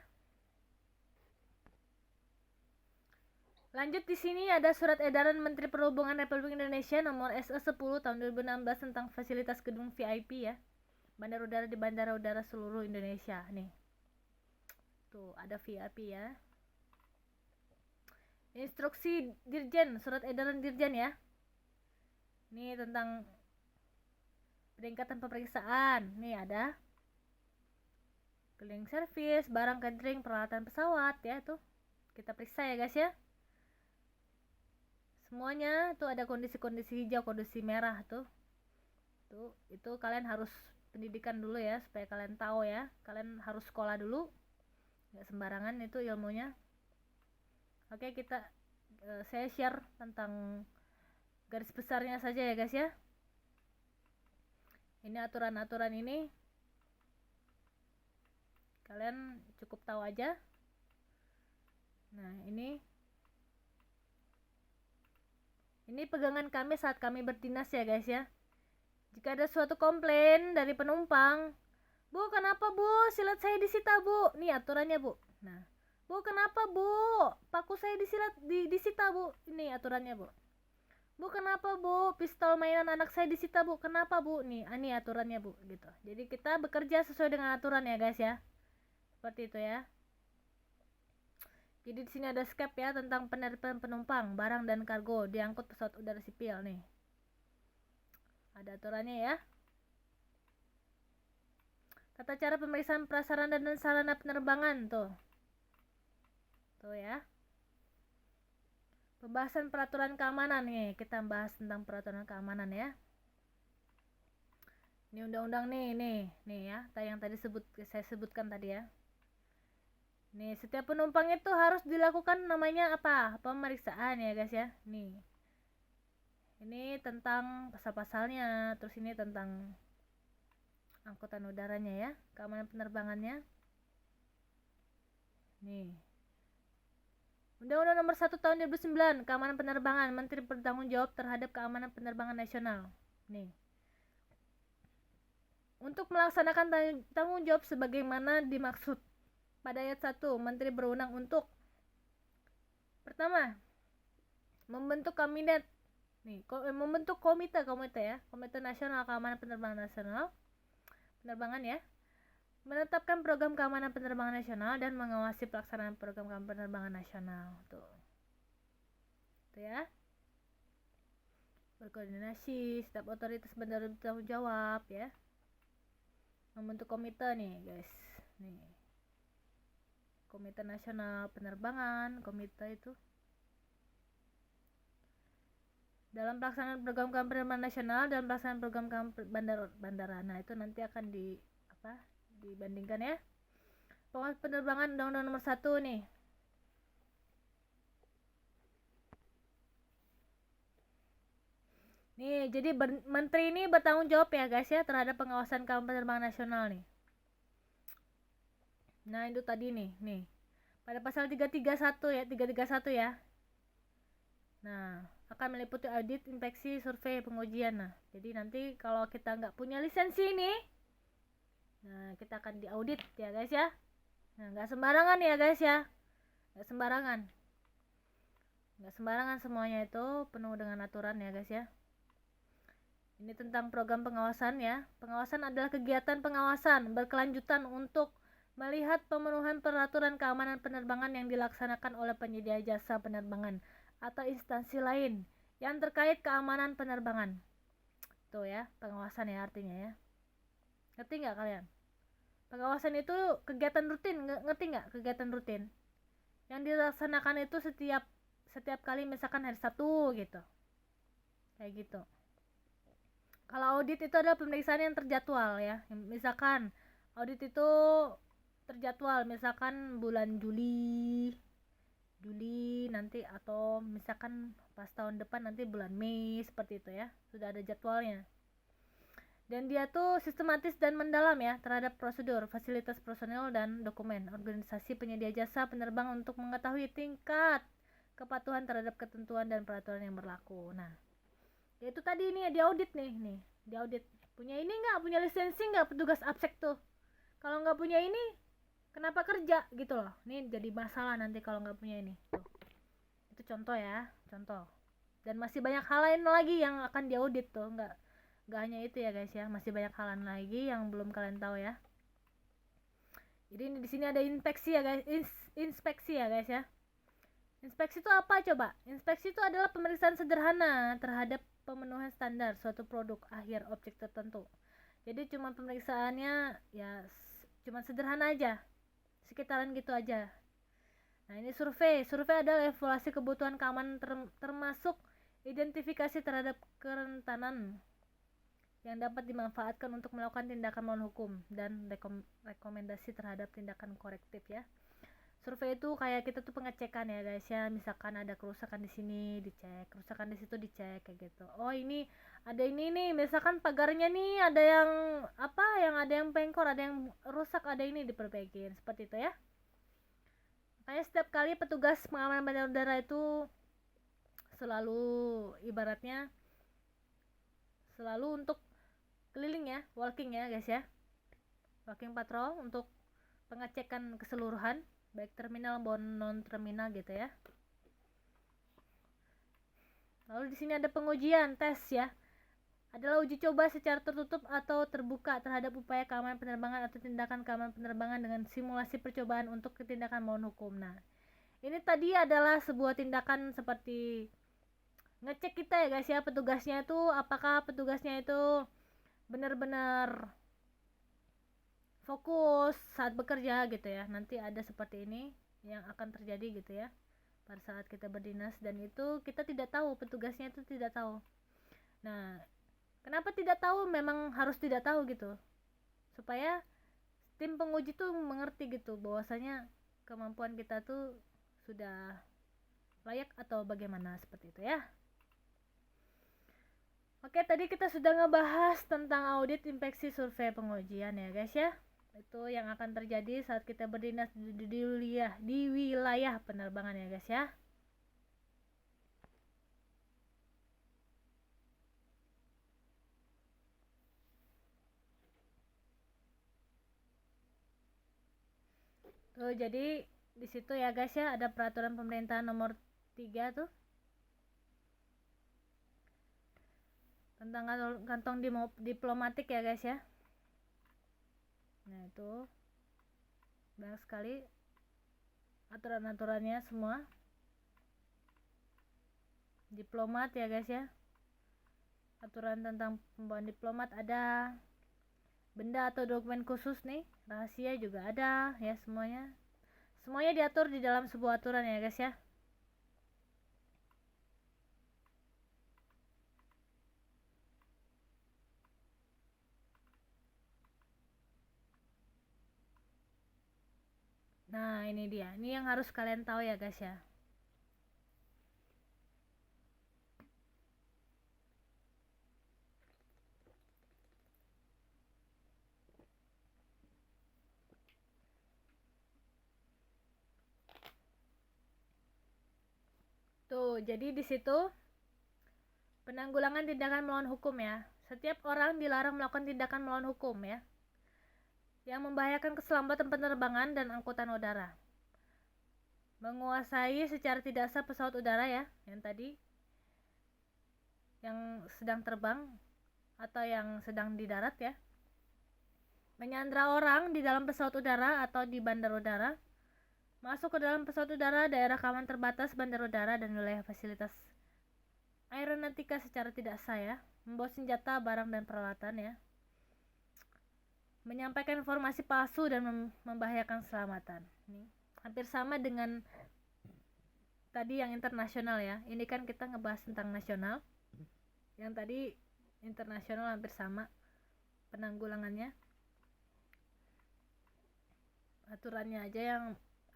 Lanjut di sini ada Surat Edaran Menteri Perhubungan Republik Indonesia nomor SE 10 tahun 2016 tentang fasilitas gedung VIP ya. Bandar udara di bandara udara seluruh Indonesia nih. Tuh, ada VIP ya. Instruksi Dirjen, Surat Edaran Dirjen ya. Ini tentang peningkatan pemeriksaan. Nih ada cleaning service, barang catering, peralatan pesawat ya tuh. Kita periksa ya guys ya. Semuanya tuh ada kondisi-kondisi hijau, kondisi merah tuh. Tuh, itu kalian harus pendidikan dulu ya supaya kalian tahu ya. Kalian harus sekolah dulu nggak sembarangan itu ilmunya. Oke, saya share tentang garis besarnya saja ya guys ya. Ini aturan-aturan ini kalian cukup tahu aja. Nah, ini pegangan kami saat kami berdinas ya guys ya. Jika ada suatu komplain dari penumpang, "Bu, kenapa Bu? Silat saya disita Bu." Nih aturannya Bu. Nah, "Bu, kenapa Bu? Paku saya disita Bu." Ini aturannya Bu. "Bu, kenapa Bu? Pistol mainan anak saya disita Bu." Kenapa Bu? Nih, ini aturannya Bu gitu. Jadi kita bekerja sesuai dengan aturan ya guys ya. Seperti itu ya. Jadi di sini ada skep ya tentang penerbangan penumpang, barang dan kargo diangkut pesawat udara sipil nih. Ada aturannya ya. Tata cara pemeriksaan prasarana dan sarana penerbangan tuh. Tuh ya. Pembahasan peraturan keamanan nih, kita bahas tentang peraturan keamanan ya. Ini undang-undang nih ya, yang tadi saya sebutkan tadi ya. Nih, setiap penumpang itu harus dilakukan namanya apa? Pemeriksaan ya guys ya. Nih. Ini tentang pasal-pasalnya, terus ini tentang angkutan udaranya ya, keamanan penerbangannya. Nih. Undang-Undang Nomor 1 Tahun 2009, Keamanan Penerbangan, Menteri bertanggung jawab terhadap keamanan penerbangan nasional. Nih. Untuk melaksanakan tanggung jawab sebagaimana dimaksud pada ayat 1, Menteri berwenang untuk pertama, membentuk kabinet. Nih, membentuk komite ya, Komite Nasional Keamanan Penerbangan ya. Menetapkan program keamanan penerbangan nasional dan mengawasi pelaksanaan program keamanan penerbangan nasional. Tuh ya. Berkoordinasi, setiap otoritas bandara bertanggung jawab ya. Membentuk komite nih guys. Nih. Komite Nasional Penerbangan, komite itu dalam pelaksanaan program keamanan penerbangan nasional dan pelaksanaan program keamanan bandara. Nah, itu nanti akan dibandingkan ya. Pengawas penerbangan Undang-Undang Nomor 1 nih. Nih, jadi menteri ini bertanggung jawab ya guys ya terhadap pengawasan keamanan penerbangan nasional nih. Nah, itu tadi nih. Pada pasal 331 ya, 331 ya. Nah, akan meliputi audit, inspeksi, survei, pengujian. Nah, jadi nanti kalau kita nggak punya lisensi ini, nah kita akan diaudit ya guys ya. Nah, nggak sembarangan ya guys ya. Nggak sembarangan semuanya itu penuh dengan aturan ya guys ya. Ini tentang program pengawasan ya. Pengawasan adalah kegiatan pengawasan berkelanjutan untuk melihat pemenuhan peraturan keamanan penerbangan yang dilaksanakan oleh penyedia jasa penerbangan atau instansi lain yang terkait keamanan penerbangan. Tuh ya, pengawasan ya artinya ya. Ngerti nggak kalian? Pengawasan itu kegiatan rutin, ngerti nggak kegiatan rutin? Yang dilaksanakan itu setiap kali misalkan hari Sabtu gitu. Kayak gitu. Kalau audit itu adalah pemeriksaan yang terjadwal ya. Misalkan audit itu terjadwal misalkan bulan Juli nanti, atau misalkan pas tahun depan nanti bulan Mei, seperti itu ya. Sudah ada jadwalnya. Dan dia tuh sistematis dan mendalam ya terhadap prosedur, fasilitas personel dan dokumen organisasi penyedia jasa penerbangan untuk mengetahui tingkat kepatuhan terhadap ketentuan dan peraturan yang berlaku. Nah, itu tadi nih diaudit nih diaudit. Punya ini nggak, punya lisensi nggak petugas absek tuh? Kalau nggak punya ini, kenapa kerja gitu loh? Ini jadi masalah nanti kalau nggak punya ini. Tuh. Itu contoh ya, contoh. Dan masih banyak hal lain lagi yang akan diaudit tuh, nggak hanya itu ya guys ya, masih banyak hal lain lagi yang belum kalian tahu ya. Jadi di sini ada inspeksi ya guys, inspeksi ya guys ya. Inspeksi itu apa coba? Inspeksi itu adalah pemeriksaan sederhana terhadap pemenuhan standar suatu produk akhir objek tertentu. Jadi cuma pemeriksaannya ya cuma sederhana aja, sekitaran gitu aja. Nah, ini survei adalah evaluasi kebutuhan keamanan termasuk identifikasi terhadap kerentanan yang dapat dimanfaatkan untuk melakukan tindakan melawan hukum dan rekomendasi terhadap tindakan korektif ya. Survei itu kayak kita tuh pengecekan ya guys ya, misalkan ada kerusakan di sini dicek, kerusakan di situ dicek kayak gitu. Oh ini ada ini nih, misalkan pagarnya nih ada yang apa, yang ada yang pengkor, ada yang rusak, ada ini diperbaikin seperti itu ya. Makanya setiap kali petugas pengamanan bandar udara itu selalu ibaratnya selalu untuk keliling ya, walking ya guys ya, walking patrol untuk pengecekan keseluruhan baik terminal maupun non terminal gitu ya. Lalu di sini ada pengujian tes ya, adalah uji coba secara tertutup atau terbuka terhadap upaya keamanan penerbangan atau tindakan keamanan penerbangan dengan simulasi percobaan untuk tindakan melawan hukum. Nah ini tadi adalah sebuah tindakan seperti ngecek kita ya guys ya, petugasnya itu apakah petugasnya itu benar-benar fokus saat bekerja gitu ya. Nanti ada seperti ini yang akan terjadi gitu ya pada saat kita berdinas, dan itu kita tidak tahu, petugasnya itu tidak tahu. Nah kenapa tidak tahu, memang harus tidak tahu gitu supaya tim penguji tuh mengerti gitu bahwasanya kemampuan kita tuh sudah layak atau bagaimana, seperti itu ya. Oke, tadi kita sudah ngebahas tentang audit, inspeksi, survei, pengujian ya guys ya. Itu yang akan terjadi saat kita berdinas di wilayah penerbangan ya guys ya. Tuh jadi di situ ya guys ya ada peraturan pemerintahan nomor 3 tuh tentang kantong diplomatik ya guys ya. Nah itu banyak sekali aturan-aturannya semua. Diplomat ya guys ya, aturan tentang pembawaan diplomat ada, benda atau dokumen khusus nih, rahasia juga ada ya, semuanya diatur di dalam sebuah aturan ya guys ya. Nah ini dia, ini yang harus kalian tahu ya guys ya. Tuh jadi di situ penanggulangan tindakan melawan hukum ya. Setiap orang dilarang melakukan tindakan melawan hukum ya yang membahayakan keselamatan penerbangan dan angkutan udara. Menguasai secara tidak sah pesawat udara ya, yang tadi yang sedang terbang atau yang sedang di darat ya. Menyandra orang di dalam pesawat udara atau di bandar udara. Masuk ke dalam pesawat udara, daerah keamanan terbatas, bandar udara, dan wilayah fasilitas aeronautika secara tidak sah ya. Membawa senjata, barang, dan peralatan ya. Menyampaikan informasi palsu dan membahayakan keselamatan. Ini hampir sama dengan tadi yang internasional ya. Ini kan kita ngebahas tentang nasional. Yang tadi internasional hampir sama penanggulangannya. Aturannya aja yang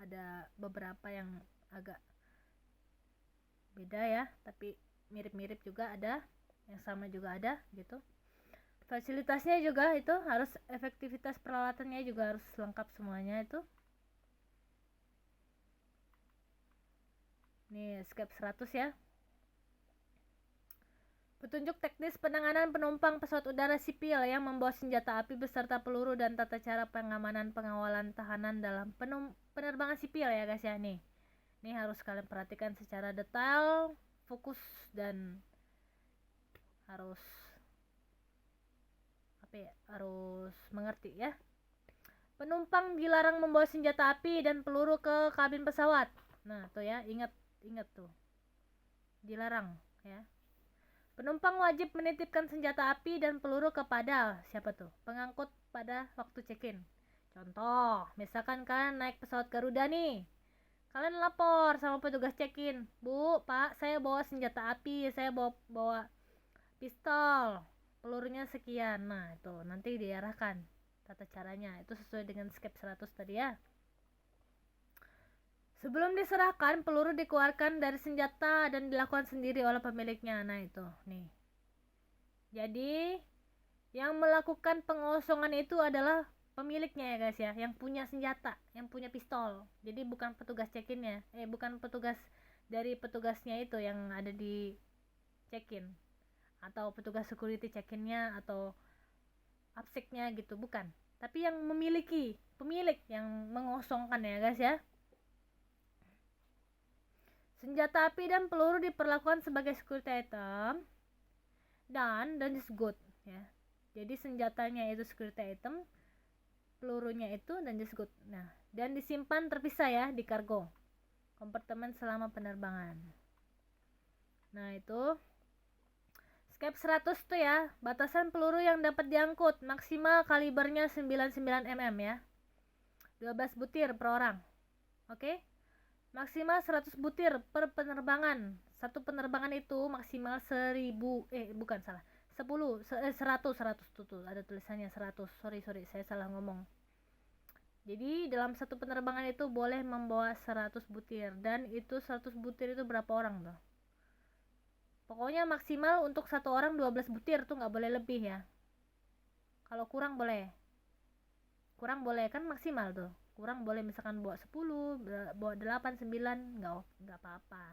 ada beberapa yang agak beda ya, tapi mirip-mirip juga ada, yang sama juga ada gitu. Fasilitasnya juga itu harus, efektivitas peralatannya juga harus lengkap semuanya itu. Nih skep 100 ya. Petunjuk teknis penanganan penumpang pesawat udara sipil yang membawa senjata api beserta peluru dan tata cara pengamanan pengawalan tahanan dalam penerbangan sipil ya guys ya. Nih harus kalian perhatikan secara detail, fokus, dan harus harus mengerti ya. Penumpang dilarang membawa senjata api dan peluru ke kabin pesawat. Nah tuh ya, ingat tuh, dilarang ya. Penumpang wajib menitipkan senjata api dan peluru kepada siapa tuh? Pengangkut pada waktu check-in. Contoh, misalkan kalian naik pesawat Garuda nih, kalian lapor sama petugas check-in, Bu, Pak, saya bawa senjata api, saya bawa pistol, pelurunya sekian. Nah itu nanti diarahkan tata caranya, itu sesuai dengan skep 100 tadi ya. Sebelum diserahkan, peluru dikeluarkan dari senjata dan dilakukan sendiri oleh pemiliknya. Nah itu, nih. Jadi, yang melakukan pengosongan itu adalah pemiliknya ya guys ya, yang punya senjata, yang punya pistol. Jadi bukan petugas check-innya, bukan petugas dari petugasnya itu yang ada di check-in, atau petugas security check-innya, atau abseknya gitu, bukan. Tapi yang memiliki, pemilik yang mengosongkan ya guys ya. Senjata api dan peluru diperlakukan sebagai security item dan dangerous good ya. Jadi senjatanya itu security item, pelurunya itu dangerous good. Nah, dan disimpan terpisah ya di kargo kompartemen selama penerbangan. Nah, itu Scape 100 tuh ya, batasan peluru yang dapat diangkut, maksimal kalibernya 99 mm ya. 12 butir per orang. Oke? Maksimal 100 butir per penerbangan. Satu penerbangan itu maksimal 100 tuh, ada tulisannya 100. Sorry, saya salah ngomong. Jadi dalam satu penerbangan itu boleh membawa 100 butir, dan itu 100 butir itu berapa orang tuh? Pokoknya maksimal untuk satu orang 12 butir tuh, nggak boleh lebih ya. Kalau kurang boleh kan maksimal tuh. Kurang boleh misalkan bawa 10, bawa 8, 9, nggak apa-apa.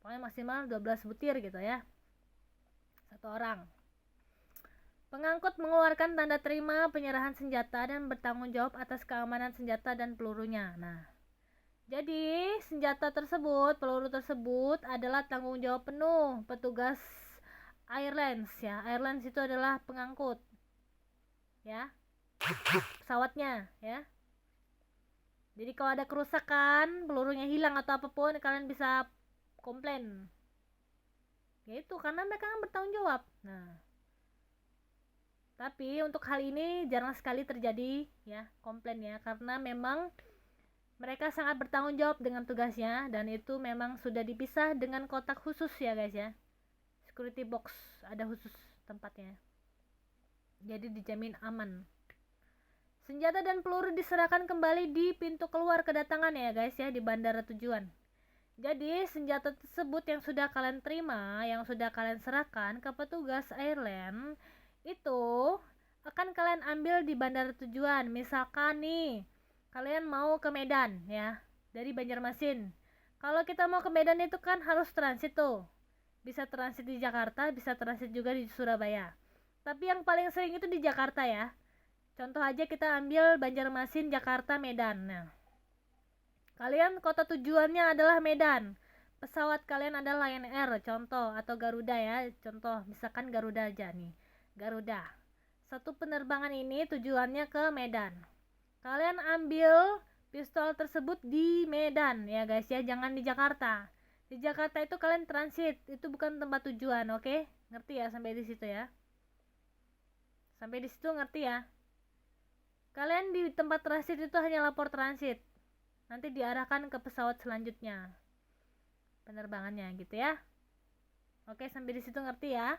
Pokoknya maksimal 12 butir gitu ya, satu orang. Pengangkut mengeluarkan tanda terima penyerahan senjata dan bertanggung jawab atas keamanan senjata dan pelurunya. Nah, jadi senjata tersebut, peluru tersebut adalah tanggung jawab penuh petugas Airlines ya. Airlines itu adalah pengangkut ya, pesawatnya ya. Jadi kalau ada kerusakan, pelurunya hilang atau apapun, kalian bisa komplain. Ya itu karena mereka kan bertanggung jawab. Nah, tapi untuk hal ini jarang sekali terjadi ya komplain ya, karena memang mereka sangat bertanggung jawab dengan tugasnya, dan itu memang sudah dipisah dengan kotak khusus ya guys ya. Security box ada khusus tempatnya. Jadi dijamin aman. Senjata dan peluru diserahkan kembali di pintu keluar kedatangan ya guys ya, di bandara tujuan. Jadi senjata tersebut yang sudah kalian terima, yang sudah kalian serahkan ke petugas airline, itu akan kalian ambil di bandara tujuan. Misalkan nih, kalian mau ke Medan ya, dari Banjarmasin. Kalau kita mau ke Medan itu kan harus transit tuh. Bisa transit di Jakarta, bisa transit juga di Surabaya. Tapi yang paling sering itu di Jakarta ya. Contoh aja kita ambil Banjarmasin, Jakarta, Medan. Nah, kalian kota tujuannya adalah Medan. Pesawat kalian adalah Lion Air contoh, atau Garuda ya. Contoh, misalkan Garuda aja nih. Garuda. Satu penerbangan ini tujuannya ke Medan. Kalian ambil pistol tersebut di Medan ya guys ya, jangan di Jakarta. Di Jakarta itu kalian transit, itu bukan tempat tujuan, oke? Ngerti ya sampai di situ ya? Sampai di situ ngerti ya? Kalian di tempat transit itu hanya lapor transit. Nanti diarahkan ke pesawat selanjutnya penerbangannya gitu ya. Oke, sampai di situ ngerti ya?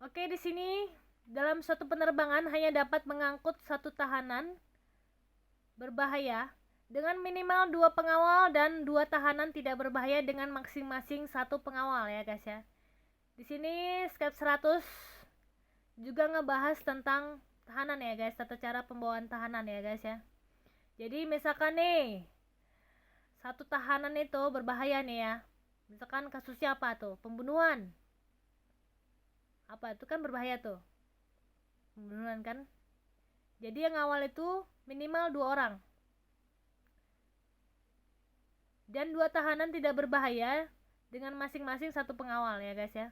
Oke, di sini dalam suatu penerbangan hanya dapat mengangkut satu tahanan berbahaya dengan minimal 2 pengawal, dan 2 tahanan tidak berbahaya dengan masing-masing 1 pengawal ya guys ya. Di sini Scape 100 juga ngebahas tentang tahanan ya guys, tata cara pembawaan tahanan ya guys ya. Jadi misalkan nih, satu tahanan itu berbahaya nih ya. Misalkan kasusnya apa tuh? Pembunuhan. Apa itu kan berbahaya tuh? Pembunuhan kan? Jadi yang awal itu minimal 2 orang. Dan 2 tahanan tidak berbahaya dengan masing-masing 1 pengawal ya guys ya.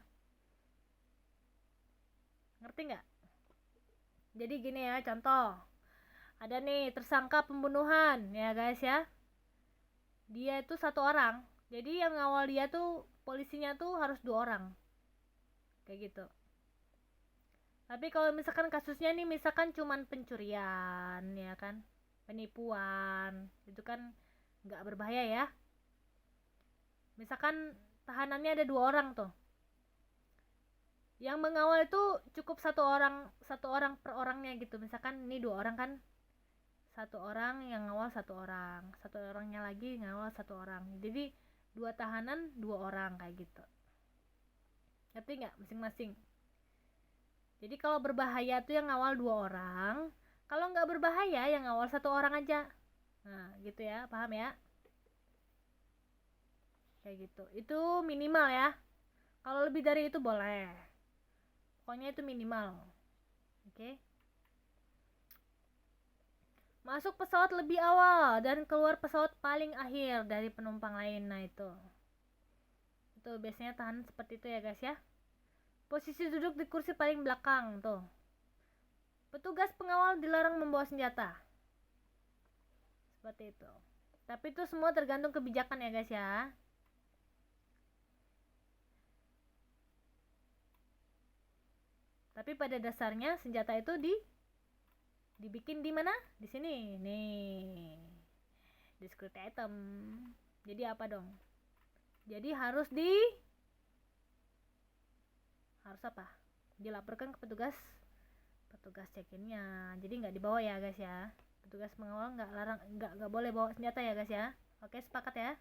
Ngerti nggak? Jadi gini ya, contoh. Ada nih tersangka pembunuhan ya guys ya. Dia itu 1 orang. Jadi yang ngawal dia tuh polisinya tuh harus 2 orang. Kayak gitu. Tapi kalau misalkan kasusnya nih misalkan cuman pencurian ya kan, penipuan, itu kan nggak berbahaya ya. Misalkan tahanannya ada 2 orang tuh. Yang mengawal itu cukup satu orang per orangnya gitu. Misalkan ini 2 orang kan, 1 orang yang ngawal 1 orang, 1 orangnya lagi ngawal 1 orang, jadi 2 tahanan 2 orang kayak gitu. Ngerti nggak? Masing-masing. Jadi kalau berbahaya tuh yang ngawal 2 orang, kalau nggak berbahaya yang ngawal 1 orang aja. Nah gitu ya, paham ya? Kayak gitu, itu minimal ya. Kalau lebih dari itu boleh, pokoknya itu minimal. Oke. Masuk pesawat lebih awal dan keluar pesawat paling akhir dari penumpang lain. Nah itu biasanya tahanan seperti itu ya guys ya. Posisi duduk di kursi paling belakang tuh. Petugas pengawal dilarang membawa senjata. Seperti itu. Tapi itu semua tergantung kebijakan ya guys ya. Tapi pada dasarnya senjata itu dibikin di mana? Di sini. Nih. Discrete item. Jadi apa dong? Jadi harus apa? Dilaporkan ke petugas check-innya. Jadi nggak dibawa ya guys ya. Petugas pengawal nggak boleh bawa senjata ya guys ya. Oke, sepakat ya.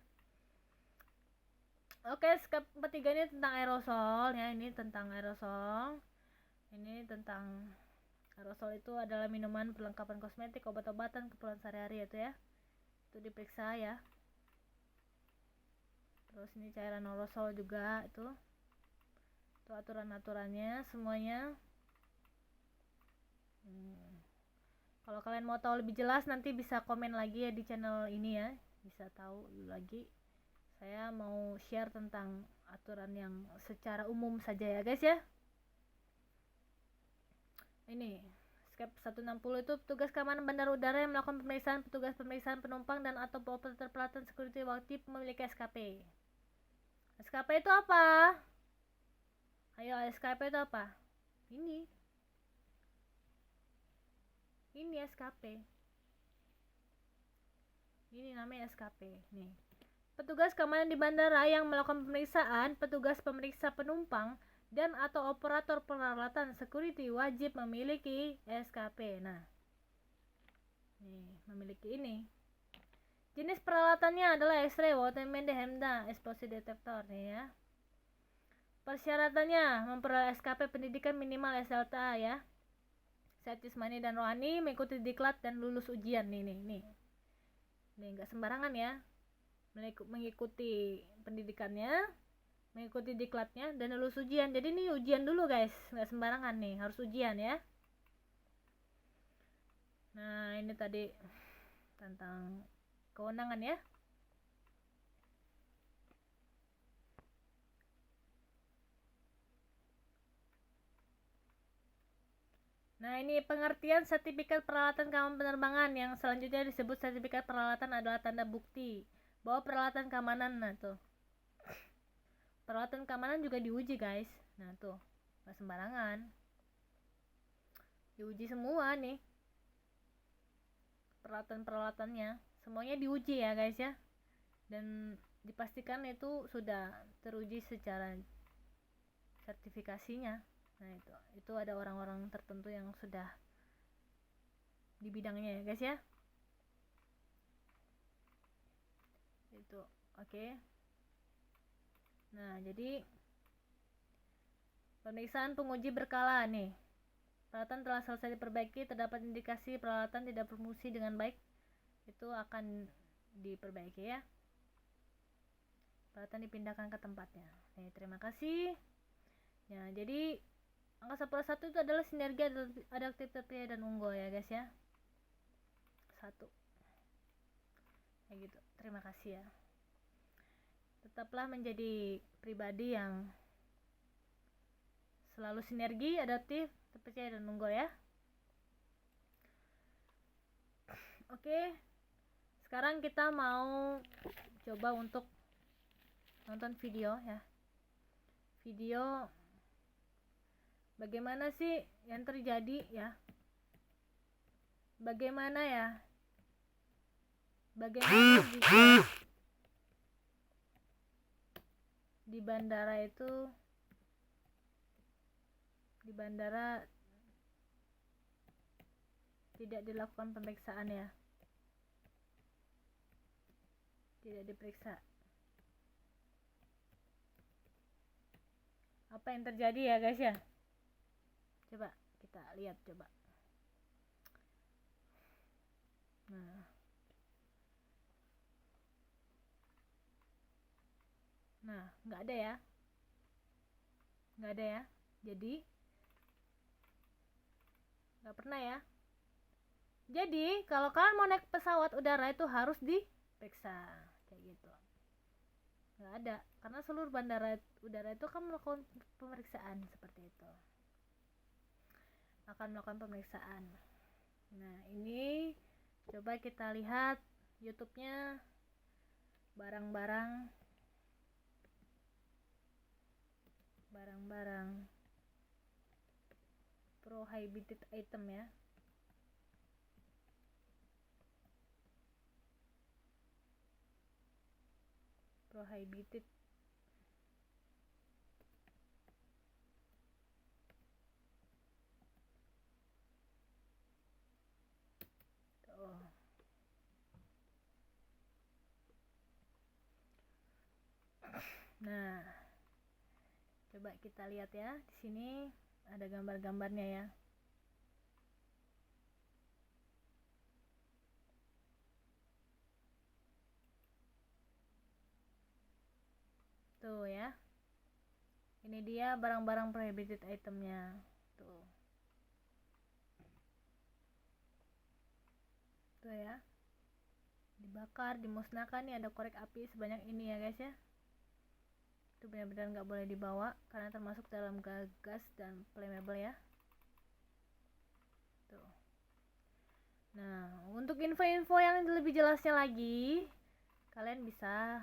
Oke, step ketiga ini tentang aerosol ya. Ini tentang aerosol. Ini tentang aerosol itu adalah minuman, perlengkapan kosmetik, obat-obatan, keperluan sehari-hari itu ya. Itu diperiksa ya. Terus ini cairan aerosol juga itu aturan-aturannya semuanya. Kalau kalian mau tahu lebih jelas nanti bisa komen lagi ya di channel ini ya, bisa tahu lagi. Saya mau share tentang aturan yang secara umum saja ya guys ya. Ini skep 160 itu petugas keamanan bandara udara yang melakukan pemeriksaan petugas pemeriksaan penumpang dan atau operator pelatihan security wajib memiliki SKP. SKP itu apa? Ayo, SKP itu apa? Ini SKP. Ini namanya SKP. Nih. Petugas keamanan di bandara yang melakukan pemeriksaan, petugas pemeriksa penumpang dan atau operator peralatan security wajib memiliki SKP. Nah. Nih, memiliki ini. Jenis peralatannya adalah X-ray, water mende, hemda, explosive detector nih ya. Persyaratannya memperoleh SKP pendidikan minimal SLTA ya. Sehat jasmani dan rohani, mengikuti diklat dan lulus ujian nih. Nih nggak sembarangan ya. Mengikuti pendidikannya, mengikuti diklatnya dan lulus ujian. Jadi ini ujian dulu guys, nggak sembarangan nih, harus ujian ya. Nah ini tadi tentang kewenangan ya. Nah ini pengertian sertifikat peralatan keamanan penerbangan. Yang selanjutnya disebut sertifikat peralatan adalah tanda bukti bahwa peralatan keamanan. Nah tuh, peralatan keamanan juga diuji guys. Nah tuh, nggak sembarangan, diuji semua nih. Peralatan-peralatannya semuanya diuji ya guys ya. Dan dipastikan itu sudah teruji secara sertifikasinya. Nah itu ada orang-orang tertentu yang sudah di bidangnya ya guys ya. Itu oke. Nah jadi pemeriksaan penguji berkala nih. Peralatan telah selesai diperbaiki, terdapat indikasi peralatan tidak berfungsi dengan baik, itu akan diperbaiki ya. Peralatan dipindahkan ke tempatnya. Terima kasih. Nah jadi angka 1/1 itu adalah sinergi adaptif terpilih dan unggul ya guys ya. 1 kayak gitu. Terima kasih ya. Tetaplah menjadi pribadi yang selalu sinergi, adaptif, terpercaya dan unggul ya. Oke. Sekarang kita mau coba untuk nonton video ya. Video bagaimana sih yang terjadi ya. Bagaimana jika di bandara itu di bandara tidak dilakukan pemeriksaan ya, tidak diperiksa. Apa yang terjadi ya guys ya? Coba kita lihat coba. Nah, nggak ada ya, nggak ada ya. Jadi nggak pernah ya. Jadi kalau kalian mau naik pesawat udara itu harus diperiksa kayak gitu. Nggak ada, karena seluruh bandara udara itu akan melakukan pemeriksaan seperti itu. Akan melakukan pemeriksaan. Nah, ini coba kita lihat YouTube-nya barang-barang prohibited item ya. Prohibited tuh. Nah, coba kita lihat ya, di sini ada gambar-gambarnya ya. Tuh ya. Ini dia barang-barang prohibited itemnya. Tuh. Tuh ya. Dibakar, dimusnahkan nih, ada korek api sebanyak ini ya guys ya. Itu benar-benar nggak boleh dibawa karena termasuk dalam gas dan flammable ya. Tuh. Nah, untuk info-info yang lebih jelasnya lagi, kalian bisa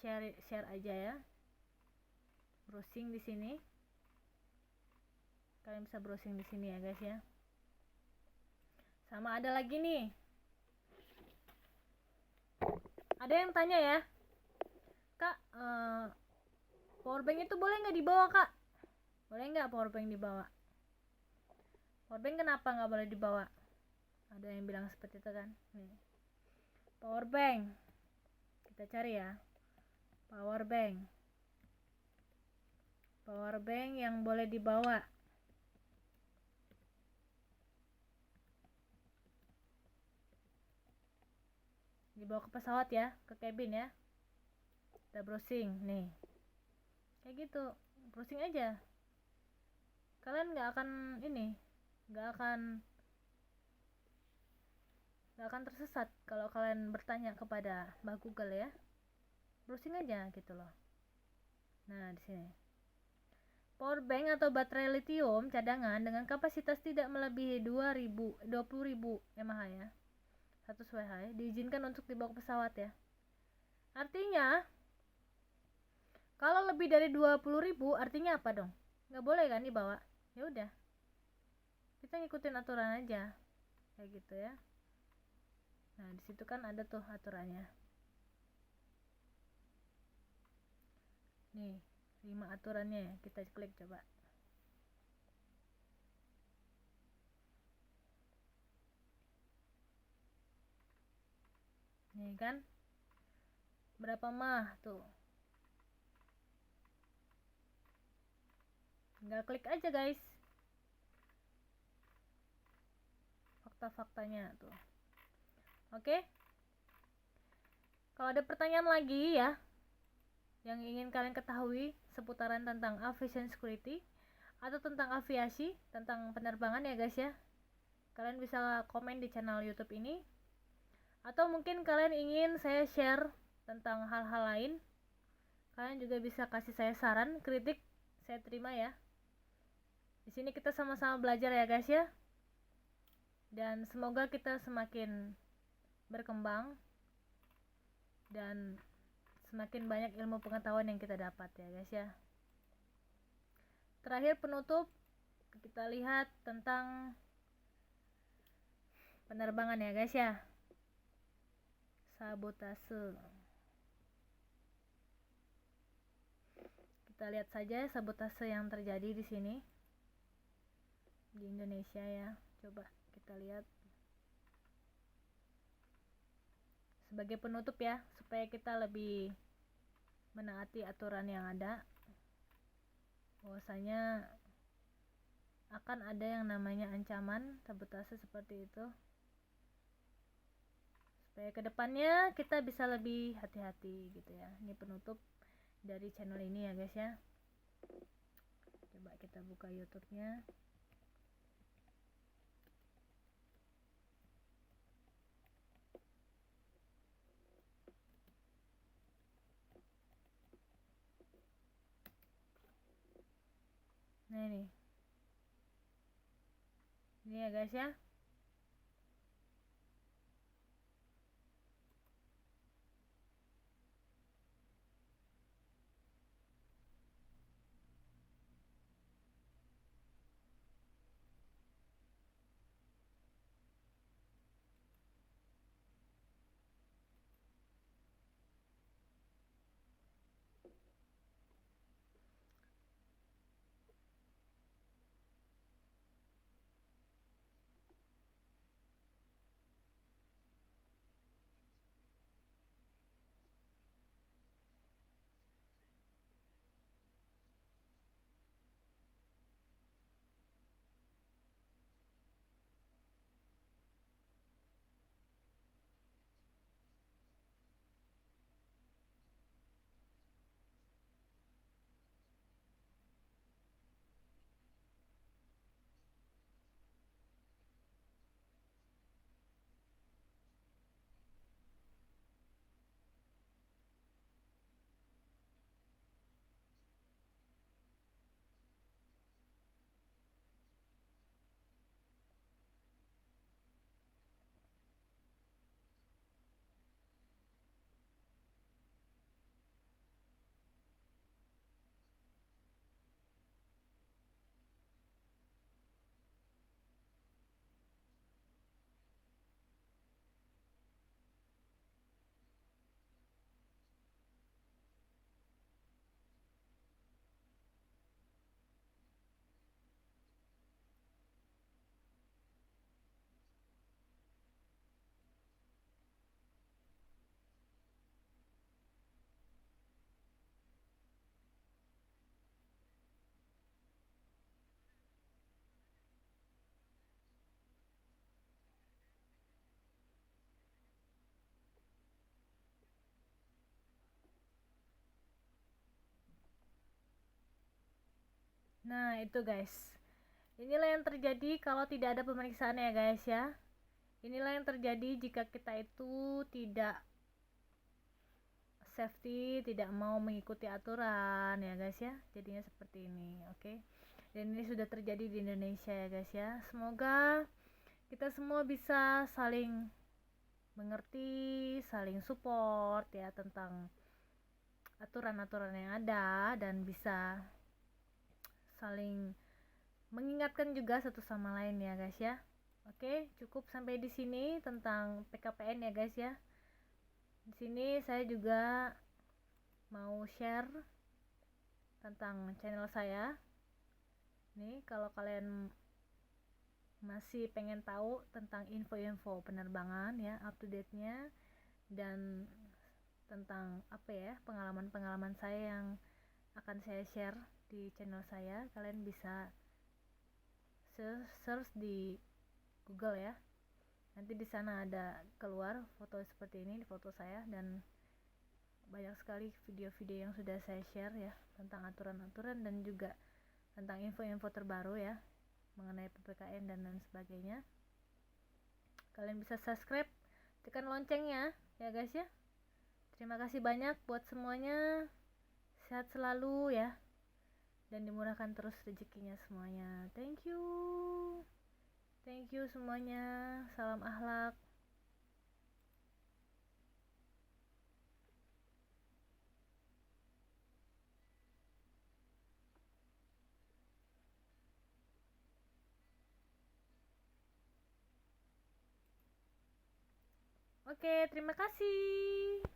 share aja ya. Browsing di sini. Kalian bisa browsing di sini ya guys ya. Sama ada lagi nih. Ada yang tanya ya, Kak, powerbank itu boleh nggak dibawa Kak? Boleh nggak powerbank dibawa? Powerbank kenapa nggak boleh dibawa? Ada yang bilang seperti itu kan? Nih. Powerbank. Kita cari ya. Powerbank. Powerbank yang boleh dibawa. Dibawa ke pesawat ya, ke cabin ya. Kita browsing nih. Kayak gitu. Browsing aja. Kalian nggak akan nggak akan tersesat kalau kalian bertanya kepada Mbak Google ya. Browsing aja gitu loh. Nah, di sini. Powerbank atau baterai lithium cadangan dengan kapasitas tidak melebihi 20.000 mAh ya. 100 Wh diizinkan untuk dibawa ke pesawat ya. Artinya kalau lebih dari 20.000 artinya apa dong? Nggak boleh kan dibawa? Ya udah. Kita ngikutin aturan aja. Kayak gitu ya. Nah, di situ kan ada tuh aturannya. Nih, 5 aturannya, kita klik coba. Nih kan, berapa mah tuh. Tinggal klik aja guys, fakta-faktanya tuh. Oke, kalau ada pertanyaan lagi ya yang ingin kalian ketahui seputaran tentang aviation security atau tentang aviasi, tentang penerbangan ya guys ya, kalian bisa komen di channel YouTube ini, atau mungkin kalian ingin saya share tentang hal-hal lain, kalian juga bisa kasih saya saran, kritik, saya terima ya. Di sini kita sama-sama belajar ya guys ya, dan semoga kita semakin berkembang dan semakin banyak ilmu pengetahuan yang kita dapat ya guys ya. Terakhir penutup, kita lihat tentang penerbangan ya guys ya. Sabotase. Kita lihat saja sabotase yang terjadi di sini di Indonesia ya. Coba kita lihat sebagai penutup ya, supaya kita lebih menaati aturan yang ada, bahwasanya akan ada yang namanya ancaman sabotase seperti itu, supaya kedepannya kita bisa lebih hati-hati gitu ya. Ini penutup dari channel ini ya guys ya. Coba kita buka YouTube-nya. Nah ini ya guys ya. Nah itu guys, inilah yang terjadi kalau tidak ada pemeriksaan ya guys ya. Inilah yang terjadi jika kita itu tidak safety, tidak mau mengikuti aturan ya guys ya. Jadinya seperti ini, oke. Dan ini sudah terjadi di Indonesia ya guys ya. Semoga kita semua bisa saling mengerti, saling support ya tentang aturan-aturan yang ada, dan bisa saling mengingatkan juga satu sama lain ya guys ya. Oke, cukup sampai di sini tentang PKPN ya guys ya. Di sini saya juga mau share tentang channel saya. Nih, kalau kalian masih pengen tahu tentang info-info penerbangan ya, up to date-nya, dan tentang apa ya, pengalaman-pengalaman saya yang akan saya share di channel saya, kalian bisa search di Google ya. Nanti di sana ada keluar foto seperti ini, foto saya, dan banyak sekali video-video yang sudah saya share ya tentang aturan-aturan dan juga tentang info-info terbaru ya mengenai PPKN dan lain sebagainya. Kalian bisa subscribe, tekan loncengnya ya guys ya. Terima kasih banyak buat semuanya. Sehat selalu ya, dan dimurahkan terus rezekinya semuanya. Thank you semuanya. Salam akhlak. Oke, terima kasih.